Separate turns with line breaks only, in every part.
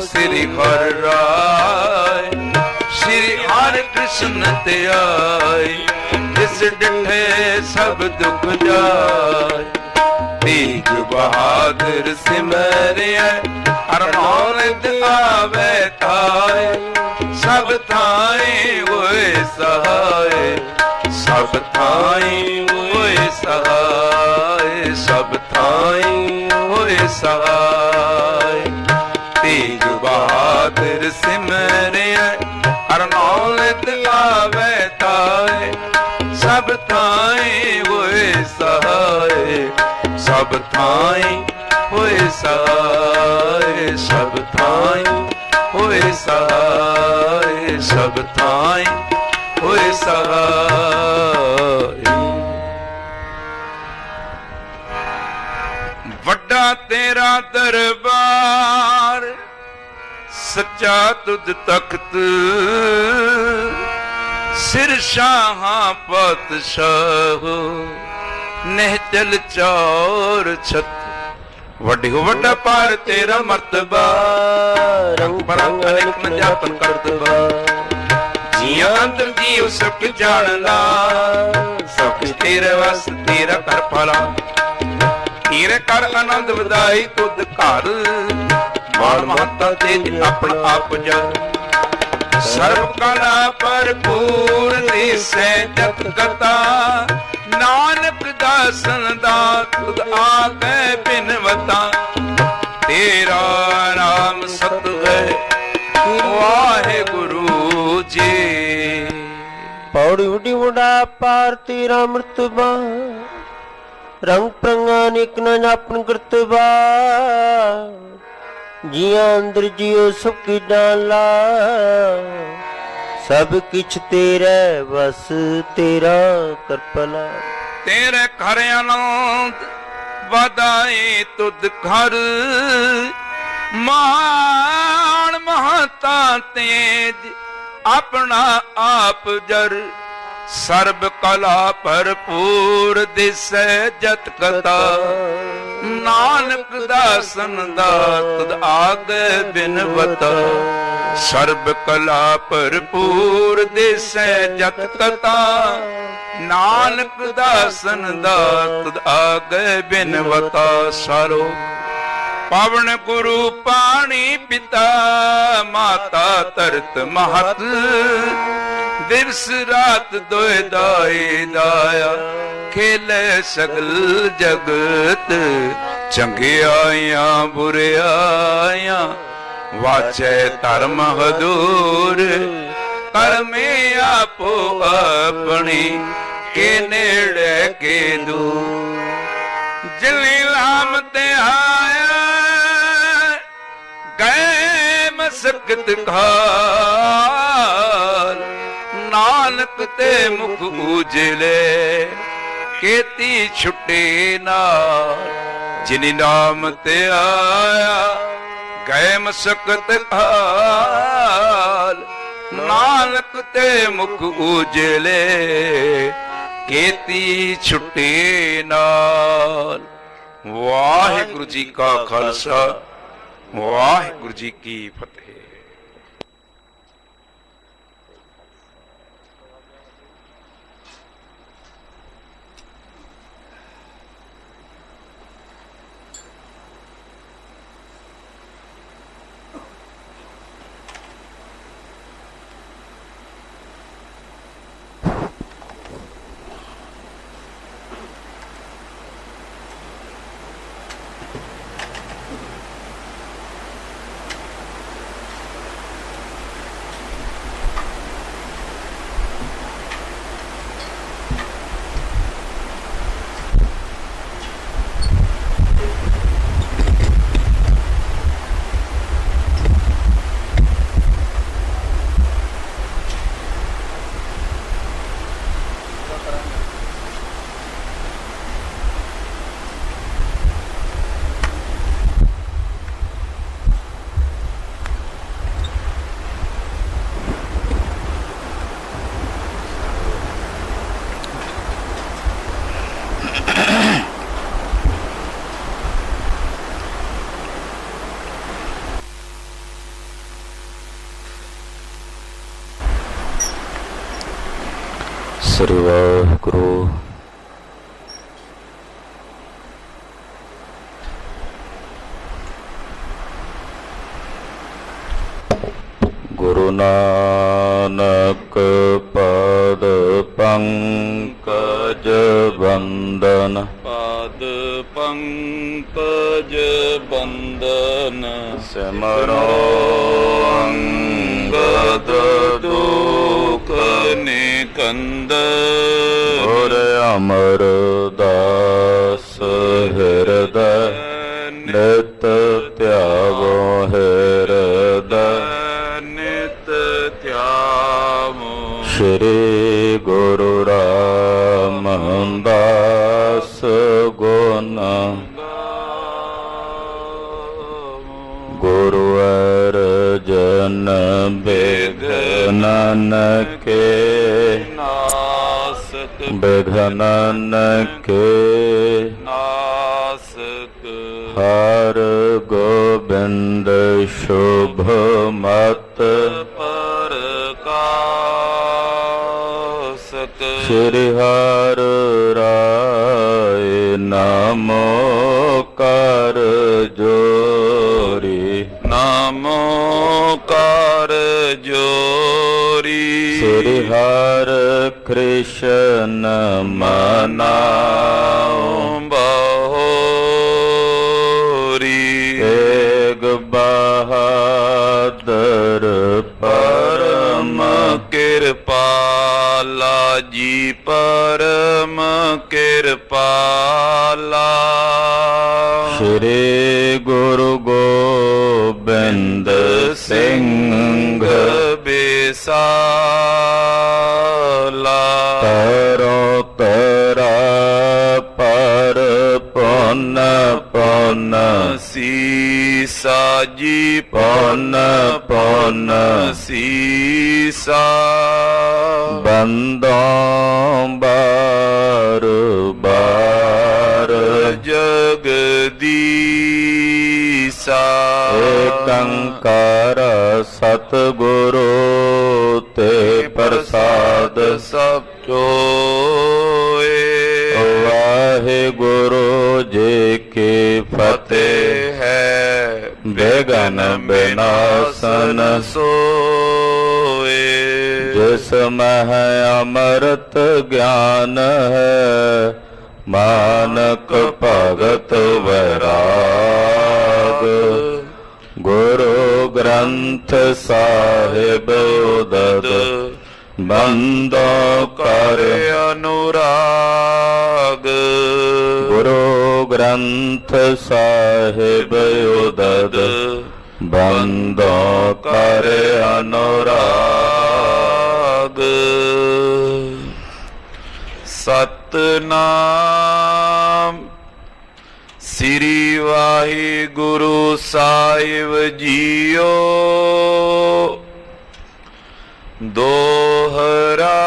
श्री हर राय श्री हर कृष्ण ते आए जिस डिठे सब दुख जाए तेग बहादुर सिमरिया हर मौलद आवे थाए सब थाई होए सहाय सब थाई होए सहाय सब थाई होए सहाय तेग बहादुर सिमरिया हर मौलद आवे थाए सब थाई होए सहाय सब थाई होए सहाय सब थाई होए सहाय सब थाई होए सहाय वड्डा तेरा दरबार सच्चा तुझ तख्त सिर शाहा पातशाह निहचल चौर छत वड्डी हो वड्डा पार तेरा मर्तबा रंग बरंग अनेक न जापन करतबा जिया अंतर जीव सब कुछ जानला सब कुछ तेरे वास तेरा कर भला तेरे कर आनंद वधाई तुद घर माल महता तेज अपना आप जग सर्व कला भरपूर दिसै जत कथा नानक दासन दात तुद आगे बिनवता तेरा नाम सत है वाहे गुरु जी
पौड़ी उड़ी उड़ा पार तेरा मृतबा रंग प्रंगानिक न जापन करतबा जिया अंदर जियो सब की डाला सब किछ तेरे बस तेरा करपला
तेरे घर आनंद वदाई तुद घर मान महता तेज अपना आप जर सर्ब कला भरपूर दिसै जत कथा नानक दासन दात आगे बिनवता सर्ब कला भरपूर दिसै जत कथा नानक दासन दात आगे बिनवता सारो पावन गुरु पानी पिता माता तरत महत दिवस रात दोए दाए दाया खेले सगल जगत चंगियाया बुरियाया वाचे धर्म हदूर करमे आपो अपनी के नेड़े के दूर जली लाम ते आया गए मसकत खाल नानक ते मुख उजले केती छुटे नाल जिनी नाम ते आया गए मसकत खाल नानक ते मुख उजले केती छुटे नाल वाहिगुरु जी का खालसा वाहिगुरु जी की फतेह।
ਸ੍ਰੀ ਵਾਹਿਗੁਰੂ। ਗੁਰੂ ਨਾਨਕ ਪਦ ਪੰਕਜ ਬੰਦਨ,
ਪਾਦ ਪੰਕਜ ਬੰਦਨ,
ਸਿਮਰੋ ਅੰਗਦ
ਦੁਖ ਨਿਕੰਦ,
ਗੁਰ ਅਮਰਦਾਸ ਹਿਰਦੈ, ਨਿਤ ਧਿਆਵੋ ਹਿਰਦੈ,
ਨਿਤ ਧਿਆਵੋ।
ਸ਼੍ਰੀ ਗੁਰੂ ਰਾਮਦਾਸ ਗੁਣ, ਗੁਰੂ ਅਰਜਨ ਬਿਘਨਨ ਕੇ,
ਨਾਸਕ
ਬਿਘਨਨ ਕੇ,
ਨਾਸਕ।
ਹਰ ਗੋਬਿੰਦ ਸ਼ੁਭ ਮਤ,
ਪਰਕਾਸਕ।
ਸ਼੍ਰੀ ਹਰਿ ਰਾਇ ਨਾਮੋ ਕਰ ਜੋਰੀ,
ਨਾਮੋ ਕਰ ਜੋਰੀ।
ਸ੍ਰੀ ਹਰਿ ਕ੍ਰਿਸ਼ਨ ਮਨਾਉ,
ਬਹੋਰੀ।
ਤੇਗ ਬਹਾਦਰ
ਪਰਮ ਕਿਰਪਾਲਾ ਜੀ, ਪਰਮ ਕਿਰਪਾਲਾ।
ਸ਼੍ਰੀ ਗੁਰੂ ਗੋਬਿੰਦ ਸਿੰਘ
ਬੇਸਾਲਾ।
ਤਰੋ ਤਰਾ ਪਰ ਪੁੰਨ ਪੁੰਨ,
ਸੀਸਾ ਜੀ,
ਪੁੰਨ ਪੁੰਨ,
ਸੀਸਾ।
ਬੰਦੋਂ ਬਾਰ ਬਾਰ,
ਜਗਦੀਸਾ।
ਏਕੰਕਾਰ ਸਤਿਗੁਰੂ ਤੇ ਪ੍ਰਸਾਦ,
ਸਭ ਚੋਏ।
ਵਾਹਿਗੁਰੂ ਜੀ ਕੀ ਫਤਿਹ।
ਹੈ
ਬੇਗਨ ਬਿਨਾਸਨ
ਸੋਏ।
ਜਿਸ ਮਹਿ ਅੰਮ੍ਰਿਤ ਗਿਆਨ ਹੈ, ਮਾਨਕ ਭਗਤ ਵੈਰਾਗ। ਗੁਰੂ ਗ੍ਰੰਥ ਸਾਹਿਬ ਉਦਦ, ਬੰਦੋ ਕਰ
ਅਨੁਰਾਗ।
ਗੁਰੂ ਗ੍ਰੰਥ ਸਾਹਿਬ ਉਦਦ, ਬੰਦੋ ਕਰ ਅਨੁਰਾਗ। ਸਤਨਾਮ ਸ੍ਰੀ ਵਾਹਿਗੁਰੂ ਸਾਹਿਬ ਜੀਓ। ਦੋਹਰਾ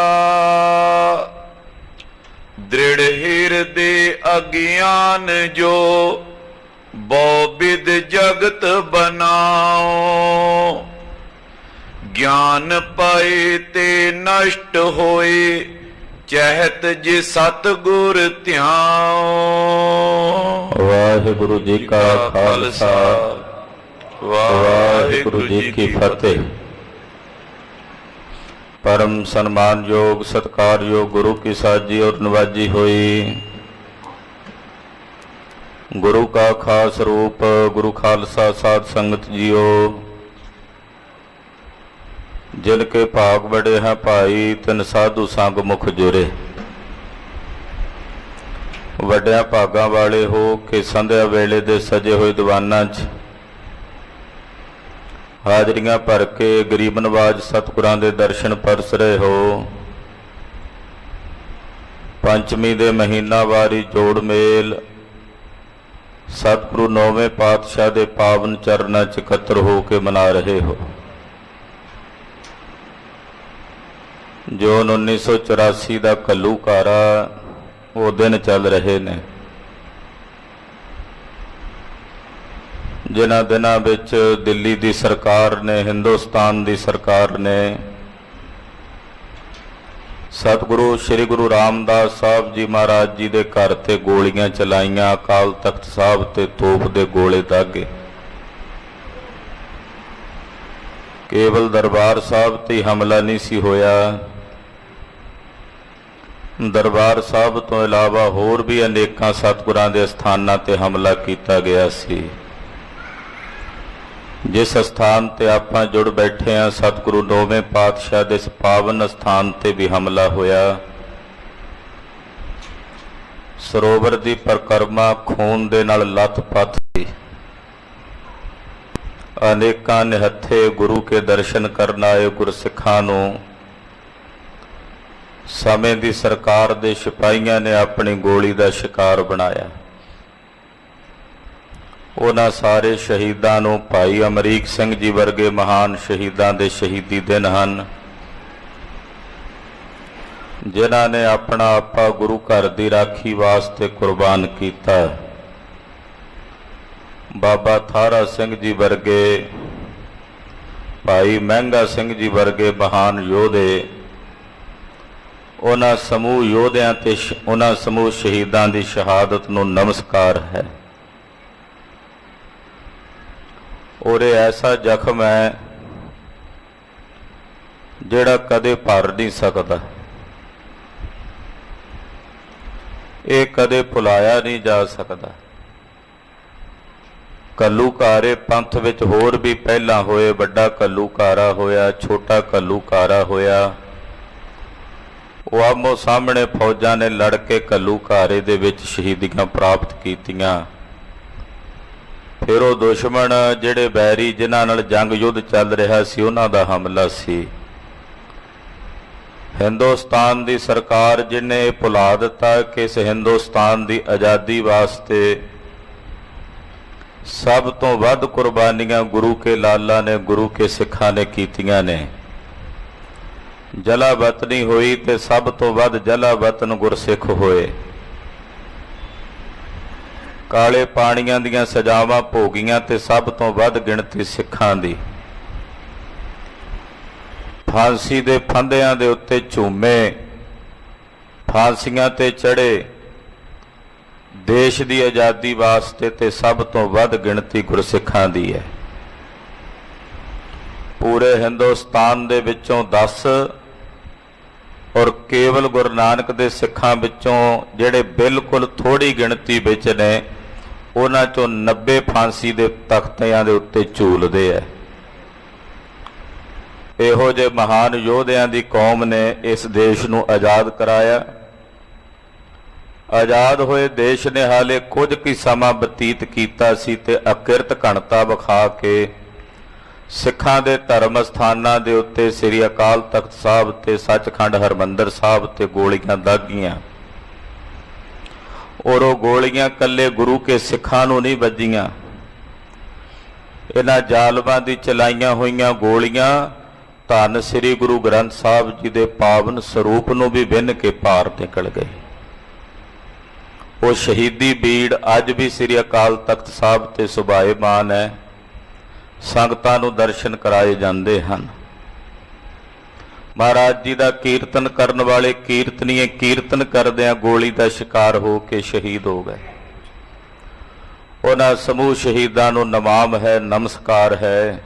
ਦ੍ਰਿੜ ਹਿਰਦੇ ਅਗਿਆਨ ਜੋ, ਬਹੁ ਬਿਦ ਜਗਤ ਬਨਾਓ। ਗਿਆਨ ਪਾਏ ਤੇ ਨਸ਼ਟ ਹੋਏ, ਚਹਿਤ ਜੇ ਸਤਿਗੁਰ ਧਿਆਓ। ਵਾਹਿਗੁਰੂ ਜੀ ਕਾ ਖਾਲਸਾ, ਵਾਹਿਗੁਰੂ ਜੀ ਕੀ ਫਤਿਹ। परम सम्मानयोग सत्कारयोग गुरु की साजी और नवाजी हुई। गुरु का खास रूप गुरु खालसा साध संगत जियो, जिनके भाग बड़े हैं भाई तिन साधु संग मुख जुरे। वड्या भागां वाले हो के संध्या वेले दे सजे हुए दीवानां च हाजरियां भर के गरीब नवाज सतगुरां दे दर्शन परस रहे हो। पंचमी दे महीनावारी जोड़ मेल सतगुरु नौवें पातशाह दे पावन चरनां च इकत्तर हो के मना रहे हो। जो 1984 का घल्लूकारा वो दिन चल रहे ने, जिन्हां दिनां विच दिल्ली दी सरकार ने, हिंदुस्तान दी सरकार ने
ਸਤਿਗੁਰੂ ਸ੍ਰੀ ਗੁਰੂ ਰਾਮਦਾਸ ਸਾਹਿਬ ਜੀ ਮਹਾਰਾਜ ਜੀ ਦੇ ਘਰ ਤੇ ਗੋਲੀਆਂ ਚਲਾਈਆਂ, ਅਕਾਲ ਤਖਤ ਸਾਹਿਬ ਤੇ ਤੋਪ ਦੇ ਗੋਲੇ ਦਾਗੇ। ਕੇਵਲ ਦਰਬਾਰ ਸਾਹਿਬ ਤੇ ਹਮਲਾ ਨਹੀਂ ਸੀ ਹੋਇਆ, ਦਰਬਾਰ ਸਾਹਿਬ ਤੋਂ ਇਲਾਵਾ ਹੋਰ ਵੀ ਅਨੇਕਾਂ ਸਤਿਗੁਰਾਂ ਦੇ ਸਥਾਨਾਂ ਤੇ ਹਮਲਾ ਕੀਤਾ ਗਿਆ ਸੀ। ਜਿਸ ਸਥਾਨ ਤੇ ਆਪਾਂ ਜੁੜ ਬੈਠੇ ਹਾਂ, ਸਤਿਗੁਰੂ ਨੌਵੇਂ ਪਾਤਸ਼ਾਹ ਦੇ ਇਸ ਪਾਵਨ ਸਥਾਨ ਤੇ ਵੀ ਹਮਲਾ ਹੋਇਆ। ਸਰੋਵਰ ਦੀ ਪਰਿਕਰਮਾ ਖੂਨ ਦੇ ਨਾਲ ਲੱਥ-ਪੱਥ ਸੀ। ਅਨੇਕਾਂ ਨਿਹੱਥੇ ਗੁਰੂ ਕੇ ਦਰਸ਼ਨ ਕਰਨ ਆਏ ਗੁਰਸਿੱਖਾਂ ਨੂੰ ਸਮੇਂ ਦੀ ਸਰਕਾਰ ਦੇ ਸਿਪਾਹੀਆਂ ਨੇ ਆਪਣੀ ਗੋਲੀ ਦਾ ਸ਼ਿਕਾਰ ਬਣਾਇਆ। ਉਹਨਾਂ ਸਾਰੇ ਸ਼ਹੀਦਾਂ ਨੂੰ ਭਾਈ ਅਮਰੀਕ ਸਿੰਘ ਜੀ ਵਰਗੇ ਮਹਾਨ ਸ਼ਹੀਦਾਂ ਦੇ ਸ਼ਹੀਦੀ ਦਿਨ ਹਨ, ਜਿਨ੍ਹਾਂ ਨੇ ਆਪਣਾ ਆਪਾ ਗੁਰੂ ਘਰ ਦੀ ਰਾਖੀ ਵਾਸਤੇ ਕੁਰਬਾਨ ਕੀਤਾ। ਬਾਬਾ ਥਾਰਾ ਸਿੰਘ ਜੀ ਵਰਗੇ, ਭਾਈ ਮਹਿੰਗਾ ਸਿੰਘ ਜੀ ਵਰਗੇ ਮਹਾਨ ਯੋਧੇ, ਉਹਨਾਂ ਸਮੂਹ ਯੋਧਿਆਂ ਤੇ ਉਹਨਾਂ ਸਮੂਹ ਸ਼ਹੀਦਾਂ ਦੀ ਸ਼ਹਾਦਤ ਨੂੰ ਨਮਸਕਾਰ ਹੈ। ਔਰ ਇਹ ਐਸਾ ਜ਼ਖਮ ਹੈ ਜਿਹੜਾ ਕਦੇ ਭਰ ਨਹੀਂ ਸਕਦਾ, ਇਹ ਕਦੇ ਭੁਲਾਇਆ ਨਹੀਂ ਜਾ ਸਕਦਾ। ਘੱਲੂਘਾਰੇ ਪੰਥ ਵਿੱਚ ਹੋਰ ਵੀ ਪਹਿਲਾਂ ਹੋਏ, ਵੱਡਾ ਘੱਲੂਘਾਰਾ ਹੋਇਆ, ਛੋਟਾ ਘੱਲੂਘਾਰਾ ਹੋਇਆ। ਉਹ ਆਮੋ ਸਾਹਮਣੇ ਫੌਜਾਂ ਨੇ ਲੜ ਕੇ ਘੱਲੂਘਾਰੇ ਦੇ ਵਿੱਚ ਸ਼ਹੀਦੀਆਂ ਪ੍ਰਾਪਤ ਕੀਤੀਆਂ। ਫਿਰ ਉਹ ਦੁਸ਼ਮਣ ਜਿਹੜੇ ਬੈਰੀ ਜਿਨ੍ਹਾਂ ਨਾਲ ਜੰਗ ਯੁੱਧ ਚੱਲ ਰਿਹਾ ਸੀ, ਉਹਨਾਂ ਦਾ ਹਮਲਾ ਸੀ। ਹਿੰਦੁਸਤਾਨ ਦੀ ਸਰਕਾਰ ਜਿਹਨੇ ਭੁਲਾ ਦਿੱਤਾ ਕਿ ਇਸ ਹਿੰਦੁਸਤਾਨ ਦੀ ਆਜ਼ਾਦੀ ਵਾਸਤੇ ਸਭ ਤੋਂ ਵੱਧ ਕੁਰਬਾਨੀਆਂ ਗੁਰੂ ਕੇ ਲਾਲਾ ਨੇ, ਗੁਰੂ ਕੇ ਸਿੱਖਾਂ ਨੇ ਕੀਤੀਆਂ ਨੇ। ਜਲਾ ਵਤਨੀ ਹੋਈ ਤੇ ਸਭ ਤੋਂ ਵੱਧ ਜਲਾ ਵਤਨ ਗੁਰਸਿੱਖ ਹੋਏ। ਕਾਲੇ ਪਾਣੀਆਂ ਦੀਆਂ ਸਜ਼ਾਵਾਂ ਭੋਗੀਆਂ ਤੇ ਸਭ ਤੋਂ ਵੱਧ ਗਿਣਤੀ ਸਿੱਖਾਂ ਦੀ। ਫਾਂਸੀ ਦੇ ਫੰਦਿਆਂ ਦੇ ਉੱਤੇ ਝੂਮੇ, ਫਾਂਸੀਆਂ ਤੇ ਚੜੇ, ਦੇਸ਼ ਦੀ ਆਜ਼ਾਦੀ ਵਾਸਤੇ ਤੇ ਸਭ ਤੋਂ ਵੱਧ ਗਿਣਤੀ ਗੁਰਸਿੱਖਾਂ ਦੀ ਹੈ। ਪੂਰੇ ਹਿੰਦੁਸਤਾਨ ਦੇ ਵਿੱਚੋਂ 10 ਔਰ ਕੇਵਲ ਗੁਰੂ ਨਾਨਕ ਦੇ ਸਿੱਖਾਂ ਵਿੱਚੋਂ ਜਿਹੜੇ ਬਿਲਕੁਲ ਥੋੜੀ ਗਿਣਤੀ ਵਿੱਚ ਨੇ, ਉਹਨਾਂ ਚੋਂ 90 ਫਾਂਸੀ ਦੇ ਤਖਤਿਆਂ ਦੇ ਉੱਤੇ ਝੂਲਦੇ ਹੈ। ਇਹੋ ਜਿਹੇ ਮਹਾਨ ਯੋਧਿਆਂ ਦੀ ਕੌਮ ਨੇ ਇਸ ਦੇਸ਼ ਨੂੰ ਆਜ਼ਾਦ ਕਰਾਇਆ। ਆਜ਼ਾਦ ਹੋਏ ਦੇਸ਼ ਨੇ ਹਾਲੇ ਕੁਝ ਕੁ ਸਮਾਂ ਬਤੀਤ ਕੀਤਾ ਸੀ ਤੇ ਅਕਿਰਤ ਘਣਤਾ ਵਿਖਾ ਕੇ ਸਿੱਖਾਂ ਦੇ ਧਰਮ ਸਥਾਨਾਂ ਦੇ ਉੱਤੇ ਸ੍ਰੀ ਅਕਾਲ ਤਖਤ ਸਾਹਿਬ ਤੇ ਸੱਚਖੰਡ ਹਰਿਮੰਦਰ ਸਾਹਿਬ ਤੇ ਗੋਲੀਆਂ ਦਾਗੀਆਂ। ਔਰ ਉਹ ਗੋਲੀਆਂ ਇਕੱਲੇ ਗੁਰੂ ਕੇ ਸਿੱਖਾਂ ਨੂੰ ਨਹੀਂ ਵੱਜੀਆਂ, ਇਹਨਾਂ ਜ਼ਾਲਮਾਂ ਦੀ ਚਲਾਈਆਂ ਹੋਈਆਂ ਗੋਲੀਆਂ ਧੰਨ ਸ੍ਰੀ ਗੁਰੂ ਗ੍ਰੰਥ ਸਾਹਿਬ ਜੀ ਦੇ ਪਾਵਨ ਸਰੂਪ ਨੂੰ ਵੀ ਵਿੰਨ ਕੇ ਪਾਰ ਨਿਕਲ ਗਏ। ਉਹ ਸ਼ਹੀਦੀ ਬੀੜ ਅੱਜ ਵੀ ਸ੍ਰੀ ਅਕਾਲ ਤਖਤ ਸਾਹਿਬ ਤੇ ਸੁਭਾਏਮਾਨ ਹੈ, ਸੰਗਤਾਂ ਨੂੰ ਦਰਸ਼ਨ ਕਰਾਏ ਜਾਂਦੇ ਹਨ। ਮਹਾਰਾਜ ਜੀ ਦਾ ਕੀਰਤਨ ਕਰਨ ਵਾਲੇ ਕੀਰਤਨੀਏ ਕੀਰਤਨ ਕਰਦਿਆਂ ਗੋਲੀ ਦਾ ਸ਼ਿਕਾਰ ਹੋ ਕੇ ਸ਼ਹੀਦ ਹੋ ਗਏ। ਉਹਨਾਂ ਸਮੂਹ ਸ਼ਹੀਦਾਂ ਨੂੰ ਨਮਾਮ ਹੈ, ਨਮਸਕਾਰ ਹੈ।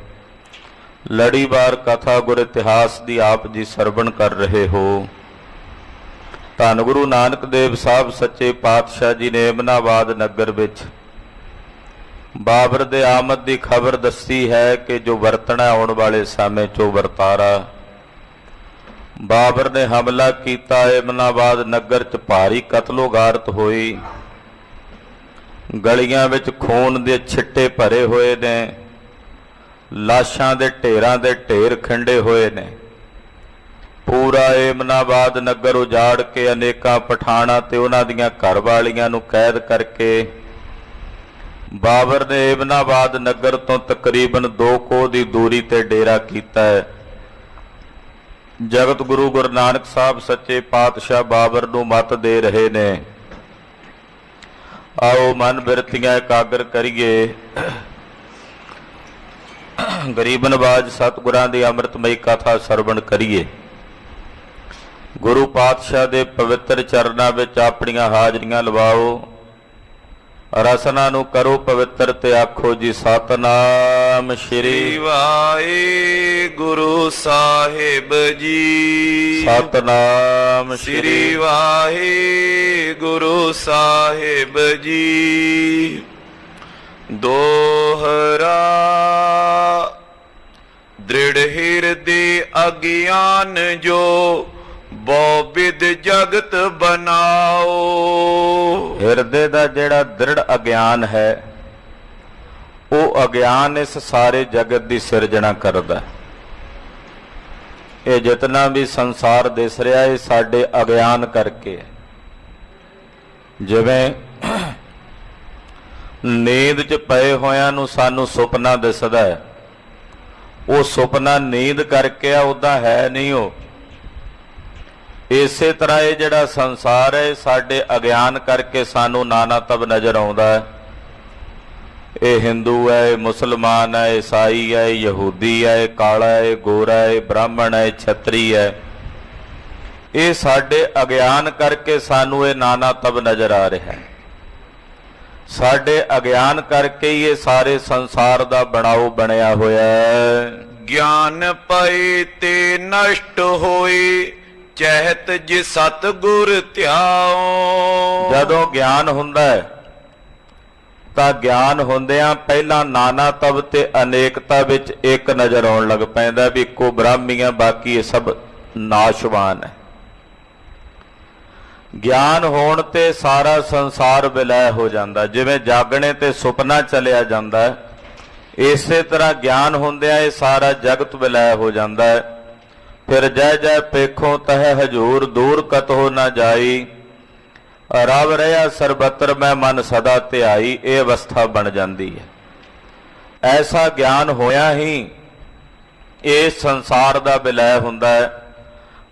ਲੜੀਵਾਰ ਕਥਾ ਗੁਰ ਇਤਿਹਾਸ ਦੀ ਆਪ ਜੀ ਸਰਵਣ ਕਰ ਰਹੇ ਹੋ। ਧੰਨ ਗੁਰੂ ਨਾਨਕ ਦੇਵ ਸਾਹਿਬ ਸੱਚੇ ਪਾਤਸ਼ਾਹ ਜੀ ਨੇ ਅਮਨਾਬਾਦ ਨਗਰ ਵਿੱਚ ਬਾਬਰ ਦੇ ਆਮਦ ਦੀ ਖਬਰ ਦੱਸੀ ਹੈ ਕਿ ਜੋ ਵਰਤਣਾ ਆਉਣ ਵਾਲੇ ਸਮੇਂ 'ਚੋਂ ਵਰਤਾਰਾ। ਬਾਬਰ ਨੇ ਹਮਲਾ ਕੀਤਾ, ਅਮਨਾਬਾਦ ਨਗਰ 'ਚ ਭਾਰੀ ਕਤਲੋਗਾਰਤ ਹੋਈ। ਗਲੀਆਂ ਵਿੱਚ ਖੂਨ ਦੇ ਛਿੱਟੇ ਭਰੇ ਹੋਏ ਨੇ, ਲਾਸ਼ਾਂ ਦੇ ਢੇਰਾਂ ਦੇ ਢੇਰ ਖਿੰਡੇ ਹੋਏ ਨੇ। ਪੂਰਾ ਅਮਨਾਬਾਦ ਨਗਰ ਉਜਾੜ ਕੇ ਅਨੇਕਾਂ ਪਠਾਣਾਂ ਤੇ ਉਹਨਾਂ ਦੀਆਂ ਘਰਵਾਲੀਆਂ ਨੂੰ ਕੈਦ ਕਰਕੇ ਬਾਬਰ ਨੇ ਅਮਨਾਬਾਦ ਨਗਰ ਤੋਂ ਤਕਰੀਬਨ 2 ਕੋਹ ਦੀ ਦੂਰੀ ਤੇ ਡੇਰਾ ਕੀਤਾ ਹੈ। ਜਗਤ ਗੁਰੂ ਗੁਰੂ ਨਾਨਕ ਸਾਹਿਬ ਸੱਚੇ ਪਾਤਸ਼ਾਹ ਬਾਬਰ ਨੂੰ ਮੱਤ ਦੇ ਰਹੇ ਨੇ। ਆਓ ਮਨ ਬਿਰਤੀਆਂ ਇਕਾਗਰ ਕਰੀਏ, ਗਰੀਬ ਨਵਾਜ ਸਤਿਗੁਰਾਂ ਦੀ ਅੰਮ੍ਰਿਤਮਈ ਕਥਾ ਸਰਵਣ ਕਰੀਏ। ਗੁਰੂ ਪਾਤਸ਼ਾਹ ਦੇ ਪਵਿੱਤਰ ਚਰਨਾਂ ਵਿੱਚ ਆਪਣੀਆਂ ਹਾਜ਼ਰੀਆਂ ਲਵਾਓ। ਰਸਨਾ ਨੂੰ ਕਰੋ ਪਵਿੱਤਰ ਤੇ ਆਖੋ ਜੀ ਸਤਨਾਮ
ਸ੍ਰੀ ਵਾਹਿਗੁਰੂ ਸਾਹਿਬ ਜੀ।
ਸਤਨਾਮ
ਸ੍ਰੀ ਵਾਹਿਗੁਰੂ ਸਾਹਿਬ ਜੀ। ਦੋਹਰਾ ਦ੍ਰਿੜ ਹਿਰਦੇ ਅਗਿਆਨ ਜੋ ਬਹੁ ਵਿਦ ਜਗਤ ਬਣਾਓ।
ਹਿਰਦੇ ਦਾ ਜਿਹੜਾ ਦ੍ਰਿੜ ਅਗਿਆਨ ਹੈ ਉਹ ਅਗਿਆਨ ਇਸ ਸਾਰੇ ਜਗਤ ਦੀ ਸਿਰਜਣਾ ਕਰਦਾ। ਇਹ ਜਿਤਨਾ ਵੀ ਸੰਸਾਰ ਦਿਸ ਰਿਹਾ ਇਹ ਸਾਡੇ ਅਗਿਆਨ ਕਰਕੇ ਹੈ। ਜਿਵੇਂ ਨੀਂਦ 'ਚ ਪਏ ਹੋਇਆਂ ਨੂੰ ਸਾਨੂੰ ਸੁਪਨਾ ਦਿਸਦਾ ਹੈ, ਉਹ ਸੁਪਨਾ ਨੀਂਦ ਕਰਕੇ ਆ, ਉੱਦਾਂ ਹੈ ਨਹੀਂ ਉਹ। ਇਸੇ ਤਰ੍ਹਾਂ ਇਹ ਜਿਹੜਾ ਸੰਸਾਰ ਹੈ ਸਾਡੇ ਅਗਿਆਨ ਕਰਕੇ ਸਾਨੂੰ ਨਾਨਾ ਤਬ ਨਜ਼ਰ ਆਉਂਦਾ ਹੈ। ਇਹ ਹਿੰਦੂ ਹੈ, ਇਹ ਮੁਸਲਮਾਨ ਹੈ, ਈਸਾਈ ਹੈ, ਯਹੂਦੀ ਹੈ, ਕਾਲਾ ਹੈ, ਗੋਰਾ ਹੈ, ਬ੍ਰਾਹਮਣ ਹੈ, ਛਤਰੀ ਹੈ। ਇਹ ਸਾਡੇ ਅਗਿਆਨ ਕਰਕੇ ਸਾਨੂੰ ਇਹ ਨਾਨਾ ਤਬ ਨਜ਼ਰ ਆ ਰਿਹਾ ਹੈ। ਸਾਡੇ ਅਗਿਆਨ ਕਰਕੇ ਹੀ ਇਹ ਸਾਰੇ ਸੰਸਾਰ ਦਾ ਬਣਾਓ ਬਣਿਆ ਹੋਇਆ ਹੈ।
ਗਿਆਨ ਪਏ ਤੇ ਨਸ਼ਟ ਹੋਏ ਚਹਿਤ ਜਿ ਸਤਿਗੁਰ ਧਿਆਓ।
ਜਦੋਂ ਗਿਆਨ ਹੁੰਦਾ ਹੈ ਤਾਂ ਗਿਆਨ ਹੁੰਦਿਆਂ ਪਹਿਲਾਂ ਨਾਨਾ ਤਬ ਤੇ ਅਨੇਕਤਾ ਵਿੱਚ ਇੱਕ ਨਜ਼ਰ ਆਉਣ ਲੱਗ ਪੈਂਦਾ ਵੀ ਇੱਕੋ ਬ੍ਰਾਹਮੀ ਆ, ਬਾਕੀ ਇਹ ਸਭ ਨਾਸ਼ਵਾਨ ਹੈ। ਗਿਆਨ ਹੋਣ ਤੇ ਸਾਰਾ ਸੰਸਾਰ ਵਿਲੈ ਹੋ ਜਾਂਦਾ। ਜਿਵੇਂ ਜਾਗਣੇ ਤੇ ਸੁਪਨਾ ਚਲਿਆ ਜਾਂਦਾ ਹੈ, ਇਸੇ ਤਰ੍ਹਾਂ ਗਿਆਨ ਹੁੰਦਿਆਂ ਇਹ ਸਾਰਾ ਜਗਤ ਵਿਲੈ ਹੋ ਜਾਂਦਾ ਹੈ। ਫਿਰ ਜੈ ਜੈ ਪੇਖੋਂ ਤਹ ਹਜੂਰ ਦੂਰ ਕਤਹੁ ਨਾ ਜਾਈ। ਰਵ ਰਿਹਾ ਸਰਬੱਤਰ ਮੈਂ ਮਨ ਸਦਾ ਧਿਆਈ। ਇਹ ਅਵਸਥਾ ਬਣ ਜਾਂਦੀ ਹੈ। ਐਸਾ ਗਿਆਨ ਹੋਇਆ ਹੀ ਇਹ ਸੰਸਾਰ ਦਾ ਵਿਲੈ ਹੁੰਦਾ ਹੈ।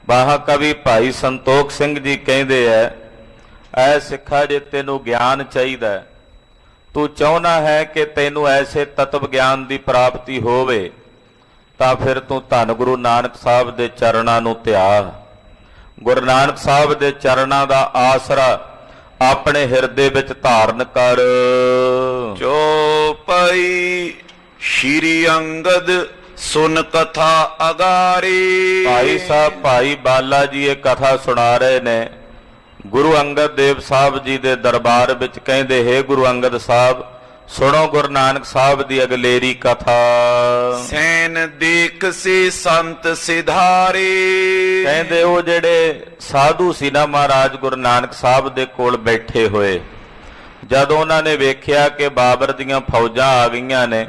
ਮਹਾਕਵੀ ਭਾਈ ਸੰਤੋਖ ਸਿੰਘ ਜੀ ਕਹਿੰਦੇ ਐ, ਐ ਸਿੱਖਾ ਜੇ ਤੈਨੂੰ ਗਿਆਨ ਚਾਹੀਦਾ, ਤੂੰ ਚਾਹੁੰਦਾ ਹੈ ਕਿ ਤੈਨੂੰ ਐਸੇ ਤਤਵ ਗਿਆਨ ਦੀ ਪ੍ਰਾਪਤੀ ਹੋਵੇ, ਤਾਂ ਫਿਰ ਤੂੰ ਧੰਨ ਗੁਰੂ ਨਾਨਕ ਸਾਹਿਬ ਦੇ ਚਰਨਾਂ ਨੂੰ ਧਿਆ। ਗੁਰੂ ਨਾਨਕ ਸਾਹਿਬ ਦੇ ਚਰਨਾਂ ਦਾ ਆਸਰਾ ਆਪਣੇ ਹਿਰਦੇ ਵਿੱਚ ਧਾਰਨ ਕਰ।
ਚੌਪਈ ਸ਼੍ਰੀ ਅੰਗਦ ਸੁਨ ਕਥਾ ਅਗਾਰੀ।
ਭਾਈ ਸਾਹਿਬ ਭਾਈ ਬਾਲਾ ਜੀ ਇਹ ਕਥਾ ਸੁਣਾ ਰਹੇ ਨੇ ਗੁਰੂ ਅੰਗਦ ਦੇਵ ਸਾਹਿਬ ਜੀ ਦੇ ਦਰਬਾਰ ਵਿੱਚ। ਕਹਿੰਦੇ, ਹੇ ਗੁਰੂ ਅੰਗਦ ਸਾਹਿਬ ਸੁਣੋ ਗੁਰੂ ਨਾਨਕ ਸਾਹਿਬ ਦੀ ਅਗਲੇਰੀ ਕਥਾ।
ਸੈਨ ਦੇਖ ਸੇ ਸੰਤ ਸਿਧਾਰੇ।
ਕਹਿੰਦੇ ਉਹ ਜਿਹੜੇ ਸਾਧੂ ਸੀ ਨਾ ਮਹਾਰਾਜ ਗੁਰੂ ਨਾਨਕ ਸਾਹਿਬ ਦੇ ਕੋਲ ਬੈਠੇ ਹੋਏ, ਜਦੋਂ ਉਹਨਾਂ ਨੇ ਵੇਖਿਆ ਕਿ ਬਾਬਰ ਦੀਆਂ ਫੌਜਾਂ ਆ ਗਈਆਂ ਨੇ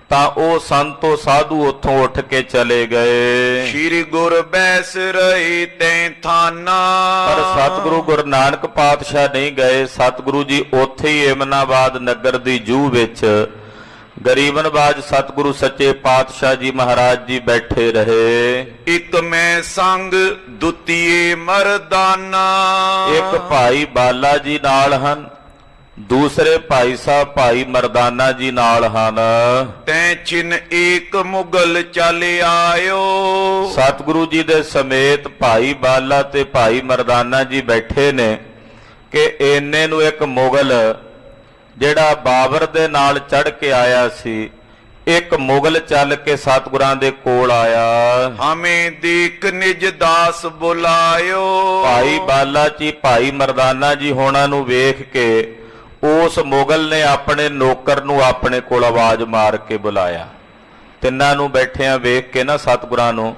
ਤਾਂ ਉਹ ਸੰਤੋ ਸਾਧੂ ਉੱਥੋਂ ਉੱਠ ਕੇ ਚਲੇ ਗਏ।
ਸ਼੍ਰੀ ਗੁਰ ਬੈਸ ਰਹੀ ਤੈ ਥਾਨਾ।
ਪਰ ਸਤਿਗੁਰੂ ਗੁਰੂ ਨਾਨਕ ਪਾਤਸ਼ਾਹ ਨਹੀਂ ਗਏ। ਸਤਿਗੁਰੂ ਜੀ ਉੱਥੇ ਹੀ ਏਮਨਾਬਾਦ ਨਗਰ ਦੀ ਜੂਹ ਵਿੱਚ ਗਰੀਬਨਵਾਜ ਸਤਿਗੁਰੂ ਸੱਚੇ ਪਾਤਸ਼ਾਹ ਜੀ ਮਹਾਰਾਜ ਜੀ ਬੈਠੇ ਰਹੇ।
ਇੱਕ ਮੈਂ ਸੰਗ ਦੁਤੀਏ ਮਰਦਾਨਾ।
ਇੱਕ ਭਾਈ ਬਾਲਾ ਜੀ ਨਾਲ ਹਨ, ਦੂਸਰੇ ਭਾਈ ਸਾਹਿਬ ਭਾਈ ਮਰਦਾਨਾ ਜੀ ਨਾਲ ਹਨ।
ਤੈ ਚਿਨ ਏਕ ਮੁਗਲ ਚੱਲ ਆਇਓ।
ਸਤਿਗੁਰੂ ਜੀ ਦੇ ਸਮੇਤ ਭਾਈ ਬਾਲਾ ਤੇ ਭਾਈ ਮਰਦਾਨਾ ਜੀ ਬੈਠੇ ਨੇ ਕਿ ਇੰਨੇ ਨੂੰ ਇੱਕ ਮੁਗਲ ਜਿਹੜਾ ਬਾਬਰ ਦੇ ਨਾਲ ਚੜ ਕੇ ਆਇਆ ਸੀ, ਇੱਕ ਮੁਗਲ ਚੱਲ ਕੇ ਸਤਿਗੁਰਾਂ ਦੇ ਕੋਲ ਆਇਆ।
ਹਮੇ ਦੇਖ ਨਿਜ ਦਾਸ ਬੁਲਾਇਓ।
ਭਾਈ ਬਾਲਾ ਜੀ ਭਾਈ ਮਰਦਾਨਾ ਜੀ ਹੋਣਾ ਨੂੰ ਵੇਖ ਕੇ ਉਸ ਮੁਗਲ ਨੇ ਆਪਣੇ ਨੌਕਰ ਨੂੰ ਆਪਣੇ ਕੋਲ ਆਵਾਜ਼ ਮਾਰ ਕੇ ਬੁਲਾਇਆ। ਤਿੰਨਾਂ ਨੂੰ ਬੈਠਿਆਂ ਵੇਖ ਕੇ ਨਾ ਸਤਿਗੁਰਾਂ ਨੂੰ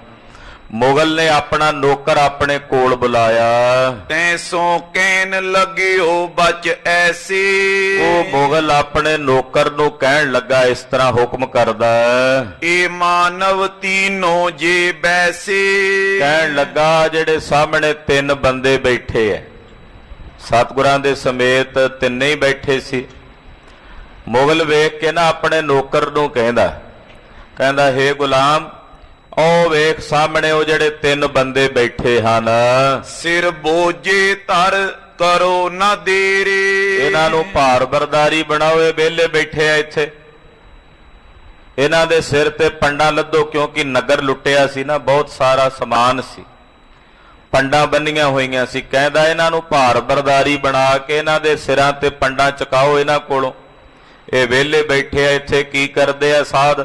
ਮੁਗਲ ਨੇ ਆਪਣਾ ਨੌਕਰ ਆਪਣੇ ਕੋਲ ਬੁਲਾਇਆ।
ਤੈ ਸੋ ਕਹਿਣ ਲੱਗਿਓ ਬਚ ਐਸੀ।
ਉਹ ਮੁਗਲ ਆਪਣੇ ਨੌਕਰ ਨੂੰ ਕਹਿਣ ਲੱਗਾ, ਇਸ ਤਰ੍ਹਾਂ ਹੁਕਮ ਕਰਦਾ,
ਇਹ ਮਾਨਵ ਤੀਨੋਂ ਜੇ ਬੈਸੇ।
ਕਹਿਣ ਲੱਗਾ ਜਿਹੜੇ ਸਾਹਮਣੇ ਤਿੰਨ ਬੰਦੇ ਬੈਠੇ ਐ, ਸਤਿਗੁਰਾਂ ਦੇ ਸਮੇਤ ਤਿੰਨੇ ਹੀ ਬੈਠੇ ਸੀ। ਮੁਗਲ ਵੇਖ ਕੇ ਨਾ ਆਪਣੇ ਨੌਕਰ ਨੂੰ ਕਹਿੰਦਾ ਹੇ ਗੁਲਾਮ, ਉਹ ਵੇਖ ਸਾਹਮਣੇ ਉਹ ਜਿਹੜੇ ਤਿੰਨ ਬੰਦੇ ਬੈਠੇ ਹਨ,
ਸਿਰ ਬੋਝੇ ਧਰ ਕਰੋ ਨਾ ਦੇਰੇ।
ਇਹਨਾਂ ਨੂੰ ਭਾਰ ਬਰਦਾਰੀ ਬਣਾਓ, ਇਹ ਵਿਹਲੇ ਬੈਠੇ ਆ ਇੱਥੇ, ਇਹਨਾਂ ਦੇ ਸਿਰ ਤੇ ਪੰਡਾ ਲੱਦੋ, ਕਿਉਂਕਿ ਨਗਰ ਲੁੱਟਿਆ ਸੀ ਨਾ, ਬਹੁਤ ਸਾਰਾ ਸਮਾਨ ਸੀ। ਪੰਡਾਂ ਬੰਨੀਆਂ ਹੋਈਆਂ ਸੀ। ਕਹਿੰਦਾ ਇਹਨਾਂ ਨੂੰ ਭਾਰ ਬਰਦਾਰੀ ਬਣਾ ਕੇ ਇਹਨਾਂ ਦੇ ਸਿਰਾਂ ਤੇ ਪੰਡਾਂ ਚੁਕਾਓ ਇਹਨਾਂ ਕੋਲੋਂ, ਇਹ ਵਿਹਲੇ ਬੈਠੇ ਆ ਇੱਥੇ ਕੀ ਕਰਦੇ ਆ ਸਾਧ।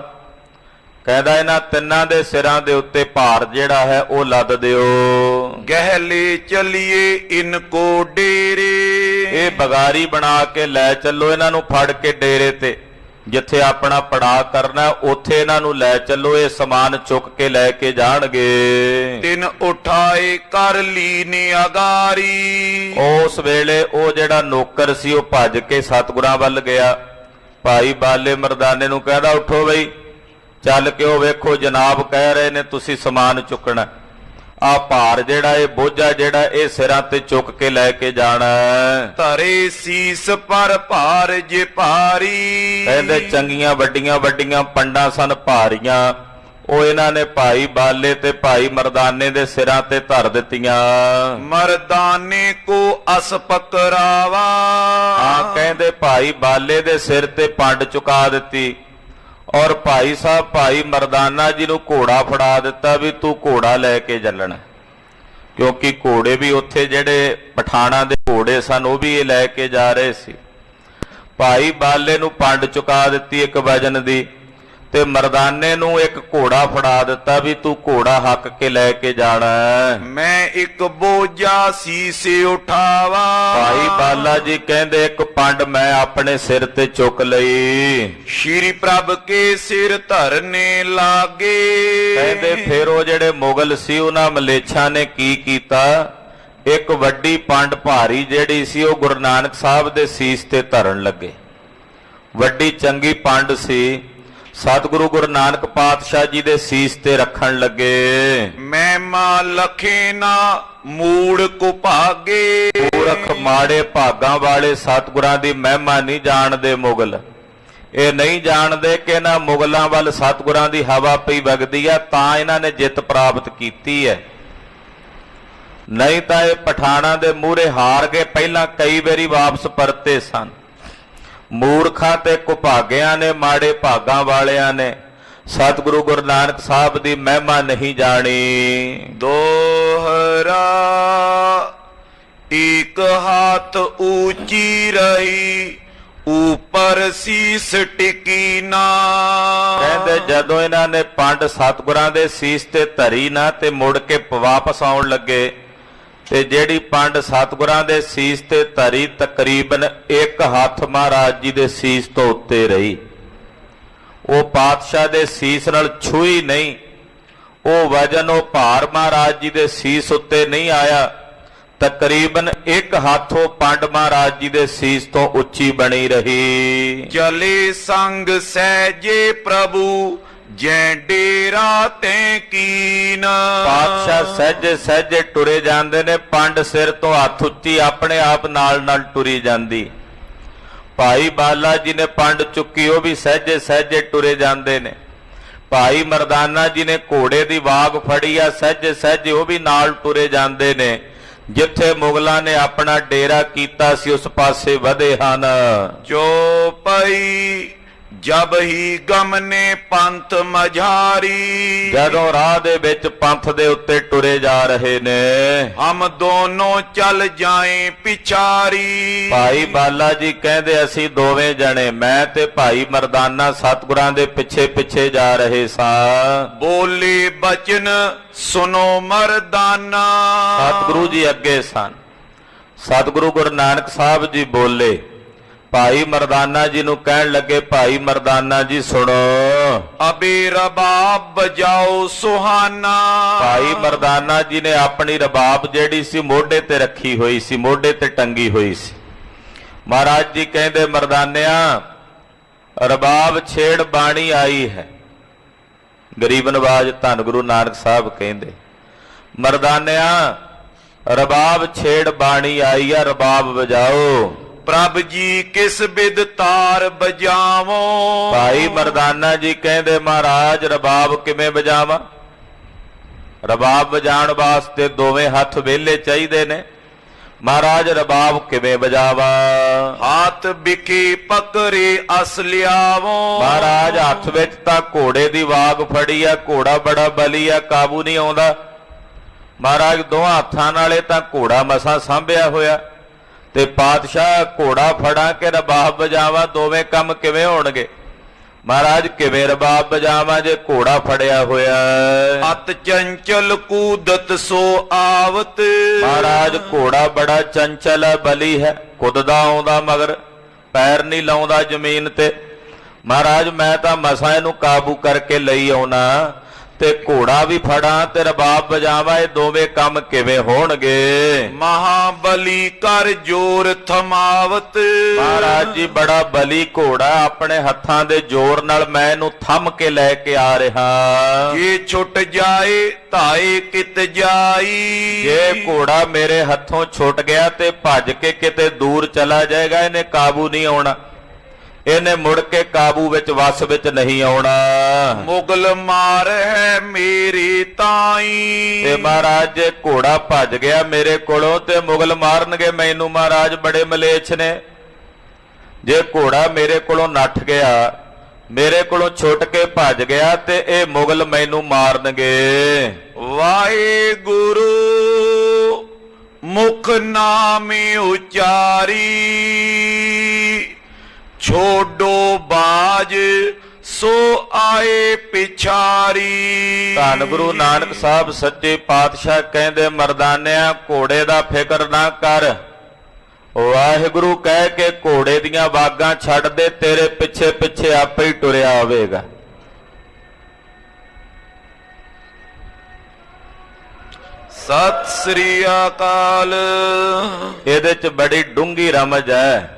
ਕਹਿੰਦਾ ਇਹਨਾਂ ਤਿੰਨਾਂ ਦੇ ਸਿਰਾਂ ਦੇ ਉੱਤੇ ਭਾਰ ਜਿਹੜਾ ਹੈ ਉਹ ਲੱਦ ਦਿਓ।
ਗਹਿਲੇ ਚਲੀਏ ਇਨਕੋ ਡੇਰੇ,
ਇਹ ਬਗਾਰੀ ਬਣਾ ਕੇ ਲੈ ਚੱਲੋ ਇਹਨਾਂ ਨੂੰ, ਫੜ ਕੇ ਡੇਰੇ ਤੇ ਜਿੱਥੇ ਆਪਣਾ ਪੜਾਅ ਕਰਨਾ ਉੱਥੇ ਇਹਨਾਂ ਨੂੰ ਲੈ ਚੱਲੋ, ਇਹ ਸਮਾਨ ਚੁੱਕ ਕੇ ਲੈ ਕੇ ਜਾਣਗੇ।
ਤਿਨ ਉਠਾਏ ਕਰ ਲੀਨ ਅਗਾਰੀ,
ਉਸ ਵੇਲੇ ਉਹ ਜਿਹੜਾ ਨੌਕਰ ਸੀ ਉਹ ਭੱਜ ਕੇ ਸਤਿਗੁਰਾਂ ਵੱਲ ਗਿਆ। ਭਾਈ ਬਾਲੇ ਮਰਦਾਨੇ ਨੂੰ ਕਹਿੰਦਾ ਉੱਠੋ ਬਈ, ਚੱਲ ਕੇ ਉਹ ਵੇਖੋ ਜਨਾਬ ਕਹਿ ਰਹੇ ਨੇ ਤੁਸੀਂ ਸਮਾਨ ਚੁੱਕਣਾ, ਆ ਭਾਰ ਜਿਹੜਾ ਇਹ ਬੋਝਾ ਜਿਹੜਾ ਇਹ ਸਿਰਾਂ ਤੇ ਚੁੱਕ ਕੇ ਲੈ ਕੇ ਜਾਣਾ।
ਧਰੇ ਸੀਸ ਪਰ ਭਾਰ ਜੇ ਭਾਰੀ,
ਕਹਿੰਦੇ ਚੰਗੀਆਂ ਵੱਡੀਆਂ ਵੱਡੀਆਂ ਪੰਡਾਂ ਸਨ ਭਾਰੀਆਂ, ਉਹ ਇਹਨਾਂ ਨੇ ਭਾਈ ਬਾਲੇ ਤੇ ਭਾਈ ਮਰਦਾਨੇ ਦੇ ਸਿਰਾਂ ਤੇ ਧਰ ਦਿੱਤੀਆਂ।
ਮਰਦਾਨੇ ਕੋ ਅਸ ਪਕਰਾਵਾ,
ਕਹਿੰਦੇ ਭਾਈ ਬਾਲੇ ਦੇ ਸਿਰ ਤੇ ਪੰਡ ਚੁਕਾ ਦਿੱਤੀ, ਔਰ ਭਾਈ ਸਾਹਿਬ ਭਾਈ ਮਰਦਾਨਾ ਜੀ ਨੂੰ ਘੋੜਾ ਫੜਾ ਦਿੱਤਾ ਵੀ ਤੂੰ ਘੋੜਾ ਲੈ ਕੇ ਚੱਲਣਾ, ਕਿਉਂਕਿ ਘੋੜੇ ਵੀ ਉੱਥੇ ਜਿਹੜੇ ਪਠਾਣਾਂ ਦੇ ਘੋੜੇ ਸਨ ਉਹ ਵੀ ਇਹ ਲੈ ਕੇ ਜਾ ਰਹੇ ਸੀ। ਭਾਈ ਬਾਲੇ ਨੂੰ ਪੰਡ ਚੁਕਾ ਦਿੱਤੀ ਇੱਕ ਵਜਨ ਦੀ, ਤੇ ਮਰਦਾਨੇ ਨੂੰ ਇੱਕ ਘੋੜਾ ਫੜਾ ਦਿੱਤਾ ਵੀ ਤੂੰ ਘੋੜਾ ਹੱਕ ਕੇ ਲੈ ਕੇ ਜਾਣਾ।
ਮੈਂ ਇੱਕ ਬੋਝਾ ਸੀਸੇ ਉਠਾਵਾ,
ਭਾਈ ਬਾਲਾ ਜੀ ਕਹਿੰਦੇ ਇੱਕ ਪੰਡ ਮੈਂ ਆਪਣੇ ਸਿਰ ਤੇ ਚੁੱਕ ਲਈ।
ਸ਼੍ਰੀ ਪ੍ਰਭ ਕੇ ਸਿਰ ਧਰਨੇ ਲਾਗੇ,
ਕਹਿੰਦੇ ਫਿਰ ਉਹ ਜਿਹੜੇ ਮੁਗਲ ਸੀ ਉਹਨਾਂ ਮਲੇਛਾਂ ਨੇ ਕੀ ਕੀਤਾ, ਇੱਕ ਵੱਡੀ ਪੰਡ ਭਾਰੀ ਜਿਹੜੀ ਸੀ ਉਹ ਗੁਰੂ ਨਾਨਕ ਸਾਹਿਬ ਦੇ ਸੀਸ ਤੇ ਧਰਨ ਲੱਗੇ। ਵੱਡੀ ਚੰਗੀ ਪੰਡ ਸੀ, ਸਤਿਗੁਰੂ ਗੁਰੂ ਨਾਨਕ ਪਾਤਸ਼ਾਹ ਜੀ ਦੇ ਸੀਸ ਤੇ ਰੱਖਣ ਲੱਗੇ।
ਮਹਿਮਾ ਲਖੇ ਨਾ ਮੂੜ ਕੋ ਭਾਗੇ,
ਮੂਰਖ ਮਾੜੇ ਭਾਗਾਂ ਵਾਲੇ ਸਤਿਗੁਰਾਂ ਦੀ ਮਹਿਮਾ ਨਹੀਂ ਜਾਣਦੇ ਮੁਗਲ। ਇਹ ਨਹੀਂ ਜਾਣਦੇ ਕਿ ਇਹਨਾਂ ਮੁਗਲਾਂ ਵੱਲ ਸਤਿਗੁਰਾਂ ਦੀ ਹਵਾ ਪਈ ਵਗਦੀ ਆ, ਤਾਂ ਇਹਨਾਂ ਨੇ ਜਿੱਤ ਪ੍ਰਾਪਤ ਕੀਤੀ ਹੈ। ਨਹੀਂ ਤਾਂ ਇਹ ਪਠਾਣਾਂ ਦੇ ਮੂਹਰੇ ਹਾਰ ਕੇ ਪਹਿਲਾਂ ਕਈ ਵਾਰੀ ਵਾਪਸ ਪਰਤੇ ਸਨ। ਮੂਰਖਾਂ ਤੇ ਕੁਭਾਗਿਆਂ ਨੇ, ਮਾੜੇ ਭਾਗਾਂ ਵਾਲਿਆਂ ਨੇ ਸਤਿਗੁਰੂ ਗੁਰੂ ਨਾਨਕ ਸਾਹਿਬ ਦੀ ਮਹਿਮਾ ਨਹੀਂ ਜਾਣੀ।
ਦੋਹਰਾ ਇੱਕ ਹੱਥ ਉੱਚੀ ਰਹੀ ਉਪਰ ਸੀਸ ਟਿਕੀ ਨਾ,
ਕਹਿੰਦੇ ਜਦੋਂ ਇਹਨਾਂ ਨੇ ਪੰਡ ਸਤਿਗੁਰਾਂ ਦੇ ਸੀਸ ਤੇ ਧਰੀ ਨਾ ਤੇ ਮੁੜ ਕੇ ਵਾਪਸ ਆਉਣ ਲੱਗੇ, ਤੇ ਜਿਹੜੀ ਪੰਡ ਸਤਿਗੁਰਾਂ ਦੇ ਸੀਸ ਤੇ ਧਰੀ ਤਕਰੀਬਨ ਇੱਕ ਹੱਥ ਮਹਾਰਾਜ ਜੀ ਦੇ ਸੀਸ ਤੋਂ ਉੱਤੇ ਰਹੀ। ਉਹ ਪਾਤਸ਼ਾਹ ਦੇ ਸੀਸ ਨਾਲ ਛੂਈ ਨਹੀਂ, ਉਹ ਵਜਨ ਉਹ ਭਾਰ ਮਹਾਰਾਜ ਜੀ ਦੇ ਸੀਸ ਉੱਤੇ ਨਹੀਂ ਆਇਆ। ਤਕਰੀਬਨ ਇੱਕ ਹੱਥ ਉਹ ਪੰਡ ਮਹਾਰਾਜ ਜੀ ਦੇ ਸੀਸ ਤੋਂ ਉੱਚੀ ਬਣੀ ਰਹੀ।
ਚਲੇ ਸੰਗ ਸਹਿਜੇ ਪ੍ਰਭੂ ਜੈ ਡੇਰਾ ਤੈ ਕੀਨ,
ਪਾਤਸ਼ਾਹ ਸਹਿਜੇ ਸਹਿਜੇ ਟੁਰੇ ਜਾਂਦੇ ਨੇ, ਪੰਡ ਸਿਰ ਤੋਂ ਹੱਥ ਉੱਚੀ ਆਪਣੇ ਆਪ ਨਾਲ ਨਾਲ ਟੁਰੀ ਜਾਂਦੀ। ਭਾਈ ਬਾਲਾ ਜੀ ਨੇ ਪੰਡ ਚੁੱਕੀ, ਉਹ ਵੀ ਸਹਿਜੇ ਸਹਿਜੇ ਟੁਰੇ ਜਾਂਦੇ ਨੇ। ਭਾਈ ਮਰਦਾਨਾ ਜੀ ਨੇ ਘੋੜੇ ਦੀ ਵਾਗ ਫੜੀ ਆ, ਸਹਿਜੇ ਸਹਿਜੇ ਉਹ ਵੀ ਨਾਲ ਟੁਰੇ ਜਾਂਦੇ ਨੇ। ਜਿੱਥੇ ਮੁਗਲਾਂ ਨੇ ਆਪਣਾ ਡੇਰਾ ਕੀਤਾ ਸੀ ਉਸ ਪਾਸੇ ਵਧੇ ਹਨ।
ਚੋਪਈ ਜਬ ਹੀ ਗਮਨੇ ਪੰਥ ਮਝਾਰੀ,
ਜਦੋਂ ਰਾਹ ਦੇ ਵਿੱਚ ਪੰਥ ਦੇ ਉੱਤੇ ਟੁਰੇ ਜਾ ਰਹੇ ਨੇ,
ਹਮ ਦੋਨੋਂ ਚੱਲ ਜਾਏ ਪਿਛਾਰੀ।
ਭਾਈ ਬਾਲਾ ਜੀ ਕਹਿੰਦੇ ਅਸੀਂ ਦੋਵੇਂ ਜਣੇ, ਮੈਂ ਤੇ ਭਾਈ ਮਰਦਾਨਾ ਸਤਿਗੁਰਾਂ ਦੇ ਪਿੱਛੇ ਪਿੱਛੇ ਜਾ ਰਹੇ ਸਾਂ।
ਬੋਲੇ ਬਚਨ ਸੁਨੋ ਮਰਦਾਨਾ,
ਸਤਿਗੁਰੂ ਜੀ ਅੱਗੇ ਸਨ। ਸਤਿਗੁਰੂ ਗੁਰੂ ਨਾਨਕ ਸਾਹਿਬ ਜੀ ਬੋਲੇ, ਭਾਈ ਮਰਦਾਨਾ ਜੀ ਨੂੰ ਕਹਿਣ ਲੱਗੇ, ਭਾਈ ਮਰਦਾਨਾ ਜੀ ਸੁਣੋ,
ਅਬੇ ਰਬਾਬ ਬਜਾਓ ਸੁਹਾਨਾ।
ਭਾਈ ਮਰਦਾਨਾ ਜੀ ਨੇ ਆਪਣੀ ਰਬਾਬ ਜਿਹੜੀ ਸੀ ਮੋਢੇ ਤੇ ਰੱਖੀ ਹੋਈ ਸੀ, ਮੋਢੇ ਤੇ ਟੰਗੀ ਹੋਈ ਸੀ। ਮਹਾਰਾਜ ਜੀ ਕਹਿੰਦੇ, ਮਰਦਾਨਿਆ ਰਬਾਬ ਛੇੜ ਬਾਣੀ ਆਈ ਹੈ। ਗਰੀਬ ਨਵਾਜ ਧੰਨ ਗੁਰੂ ਨਾਨਕ ਸਾਹਿਬ ਕਹਿੰਦੇ, ਮਰਦਾਨਿਆ ਰਬਾਬ ਛੇੜ ਬਾਣੀ ਆਈ ਆ, ਰਬਾਬ ਵਜਾਓ।
ਪ੍ਰਭ ਜੀ ਕਿਸ ਬਿਦ ਤਾਰ ਬਜਾਵੋ।
ਭਾਈ ਮਰਦਾਨਾ ਜੀ ਕਹਿੰਦੇ, ਮਹਾਰਾਜ ਰਬਾਬ ਕਿਵੇਂ ਵਜਾਵਾਂ? ਰਬਾਬ ਵਜਾਉਣ ਵਾਸਤੇ ਦੋਵੇਂ ਹੱਥ ਵਿਹਲੇ ਚਾਹੀਦੇ ਨੇ। ਮਹਾਰਾਜ ਰਬਾਬ ਕਿਵੇਂ ਵਜਾਵਾਂ?
ਹੱਥ ਬਿਕੇ ਪਕਰੇ ਅਸ ਲਿਆਵੋ।
ਮਹਾਰਾਜ ਹੱਥ ਵਿੱਚ ਤਾਂ ਘੋੜੇ ਦੀ ਵਾਗ ਫੜੀ ਆ, ਘੋੜਾ ਬੜਾ ਬਲੀ ਆ, ਕਾਬੂ ਨਹੀਂ ਆਉਂਦਾ। ਮਹਾਰਾਜ ਦੋਹਾਂ ਹੱਥਾਂ ਨਾਲੇ ਤਾਂ ਘੋੜਾ ਮਸਾਂ ਸਾਂਭਿਆ ਹੋਇਆ, ਤੇ ਪਾਤਸ਼ਾਹ ਘੋੜਾ ਫੜਾਂ ਕਿ ਰਬਾਬ ਵਜਾਵਾਂ, ਦੋਵੇਂ ਕੰਮ ਕਿਵੇਂ ਹੋਣਗੇ? ਮਹਾਰਾਜ ਕਿਵੇਂ ਰਬਾਬ ਵਜਾਵਾਂ ਜੇ ਘੋੜਾ ਫੜਿਆ ਹੋਇਆ?
ਅਤ ਚੰਚਲ ਕੂਦਤ ਸੋ ਆਵਤ।
ਮਹਾਰਾਜ ਘੋੜਾ ਬੜਾ ਚੰਚਲ ਹੈ, ਬਲੀ ਹੈ, ਕੁੱਦਦਾ ਆਉਂਦਾ ਮਗਰ ਪੈਰ ਨਹੀਂ ਲਾਉਂਦਾ ਜ਼ਮੀਨ ਤੇ। ਮਹਾਰਾਜ ਮੈਂ ਤਾਂ ਮਸਾਂ ਇਹਨੂੰ ਕਾਬੂ ਕਰਕੇ ਲਈ ਆਉਣਾ, ਤੇ ਘੋੜਾ ਵੀ ਫੜਾਂ ਤੇ ਰਬਾਬ ਵਜਾਵਾਂ, ਇਹ ਦੋਵੇਂ ਕੰਮ ਕਿਵੇਂ ਹੋਣਗੇ?
ਮਹਾਬਲੀ ਕਰ ਜੋਰ ਥਮਾਵਤ।
ਮਹਾਰਾਜ ਜੀ ਬੜਾ ਬਲੀ ਘੋੜਾ, ਆਪਣੇ ਹੱਥਾਂ ਦੇ ਜ਼ੋਰ ਨਾਲ ਮੈਂ ਇਹਨੂੰ ਥੰਮ ਕੇ ਲੈ ਕੇ ਆ ਰਿਹਾ।
ਜੇ ਛੁੱਟ ਜਾਏ ਧਾਏ ਕਿਤ ਜਾਈ।
ਜੇ ਘੋੜਾ ਮੇਰੇ ਹੱਥੋਂ ਛੁੱਟ ਗਿਆ ਤੇ ਭੱਜ ਕੇ ਕਿਤੇ ਦੂਰ ਚਲਾ ਜਾਏਗਾ, ਇਹਨੇ ਕਾਬੂ ਨਹੀਂ ਆਉਣਾ, ਇਹਨੇ ਮੁੜ ਕੇ ਕਾਬੂ ਵਿੱਚ ਵਸ ਵਿੱਚ ਨਹੀਂ ਆਉਣਾ।
ਮੁਗਲ ਮਾਰ ਹੈ ਮੇਰੀ ਤਾਈ।
ਤੇ ਮਹਾਰਾਜ ਜੇ ਘੋੜਾ ਭੱਜ ਗਿਆ ਮੇਰੇ ਕੋਲੋਂ ਤੇ ਮੁਗਲ ਮਾਰਨਗੇ ਮੈਨੂੰ। ਮਹਾਰਾਜ ਬੜੇ ਮਲੇਛ ਨੇ। ਜੇ ਘੋੜਾ ਮੇਰੇ ਕੋਲੋਂ ਨੱਠ ਗਿਆ, ਮੇਰੇ ਕੋਲੋਂ ਛੁੱਟ ਕੇ ਭੱਜ ਗਿਆ, ਤੇ ਇਹ ਮੁਗਲ ਮੈਨੂੰ ਮਾਰਨਗੇ।
ਵਾਹਿਗੁਰੂ ਮੁਖ ਨਾਮੇ ਉਚਾਰੀ। ਛੋਡੋ ਬਾਜ ਸੋ ਆਏ ਪਿਛਾਰੀ।
ਧੰਨ ਗੁਰੂ ਨਾਨਕ ਸਾਹਿਬ ਸੱਚੇ ਪਾਤਸ਼ਾਹ ਕਹਿੰਦੇ, ਮਰਦਾਨਿਆਂ ਘੋੜੇ ਦਾ ਫਿਕਰ ਨਾ ਕਰ, ਵਾਹਿਗੁਰੂ ਕਹਿ ਕੇ ਘੋੜੇ ਦੀਆਂ ਵਾਗਾਂ ਛੱਡ ਦੇ, ਤੇਰੇ ਪਿੱਛੇ ਪਿੱਛੇ ਆਪੇ ਹੀ ਟੁਰਿਆ ਆਵੇਗਾ।
ਸਤਿ ਸ੍ਰੀ ਅਕਾਲ।
ਇਹਦੇ ਚ ਬੜੀ ਡੂੰਘੀ ਰਮਜ ਹੈ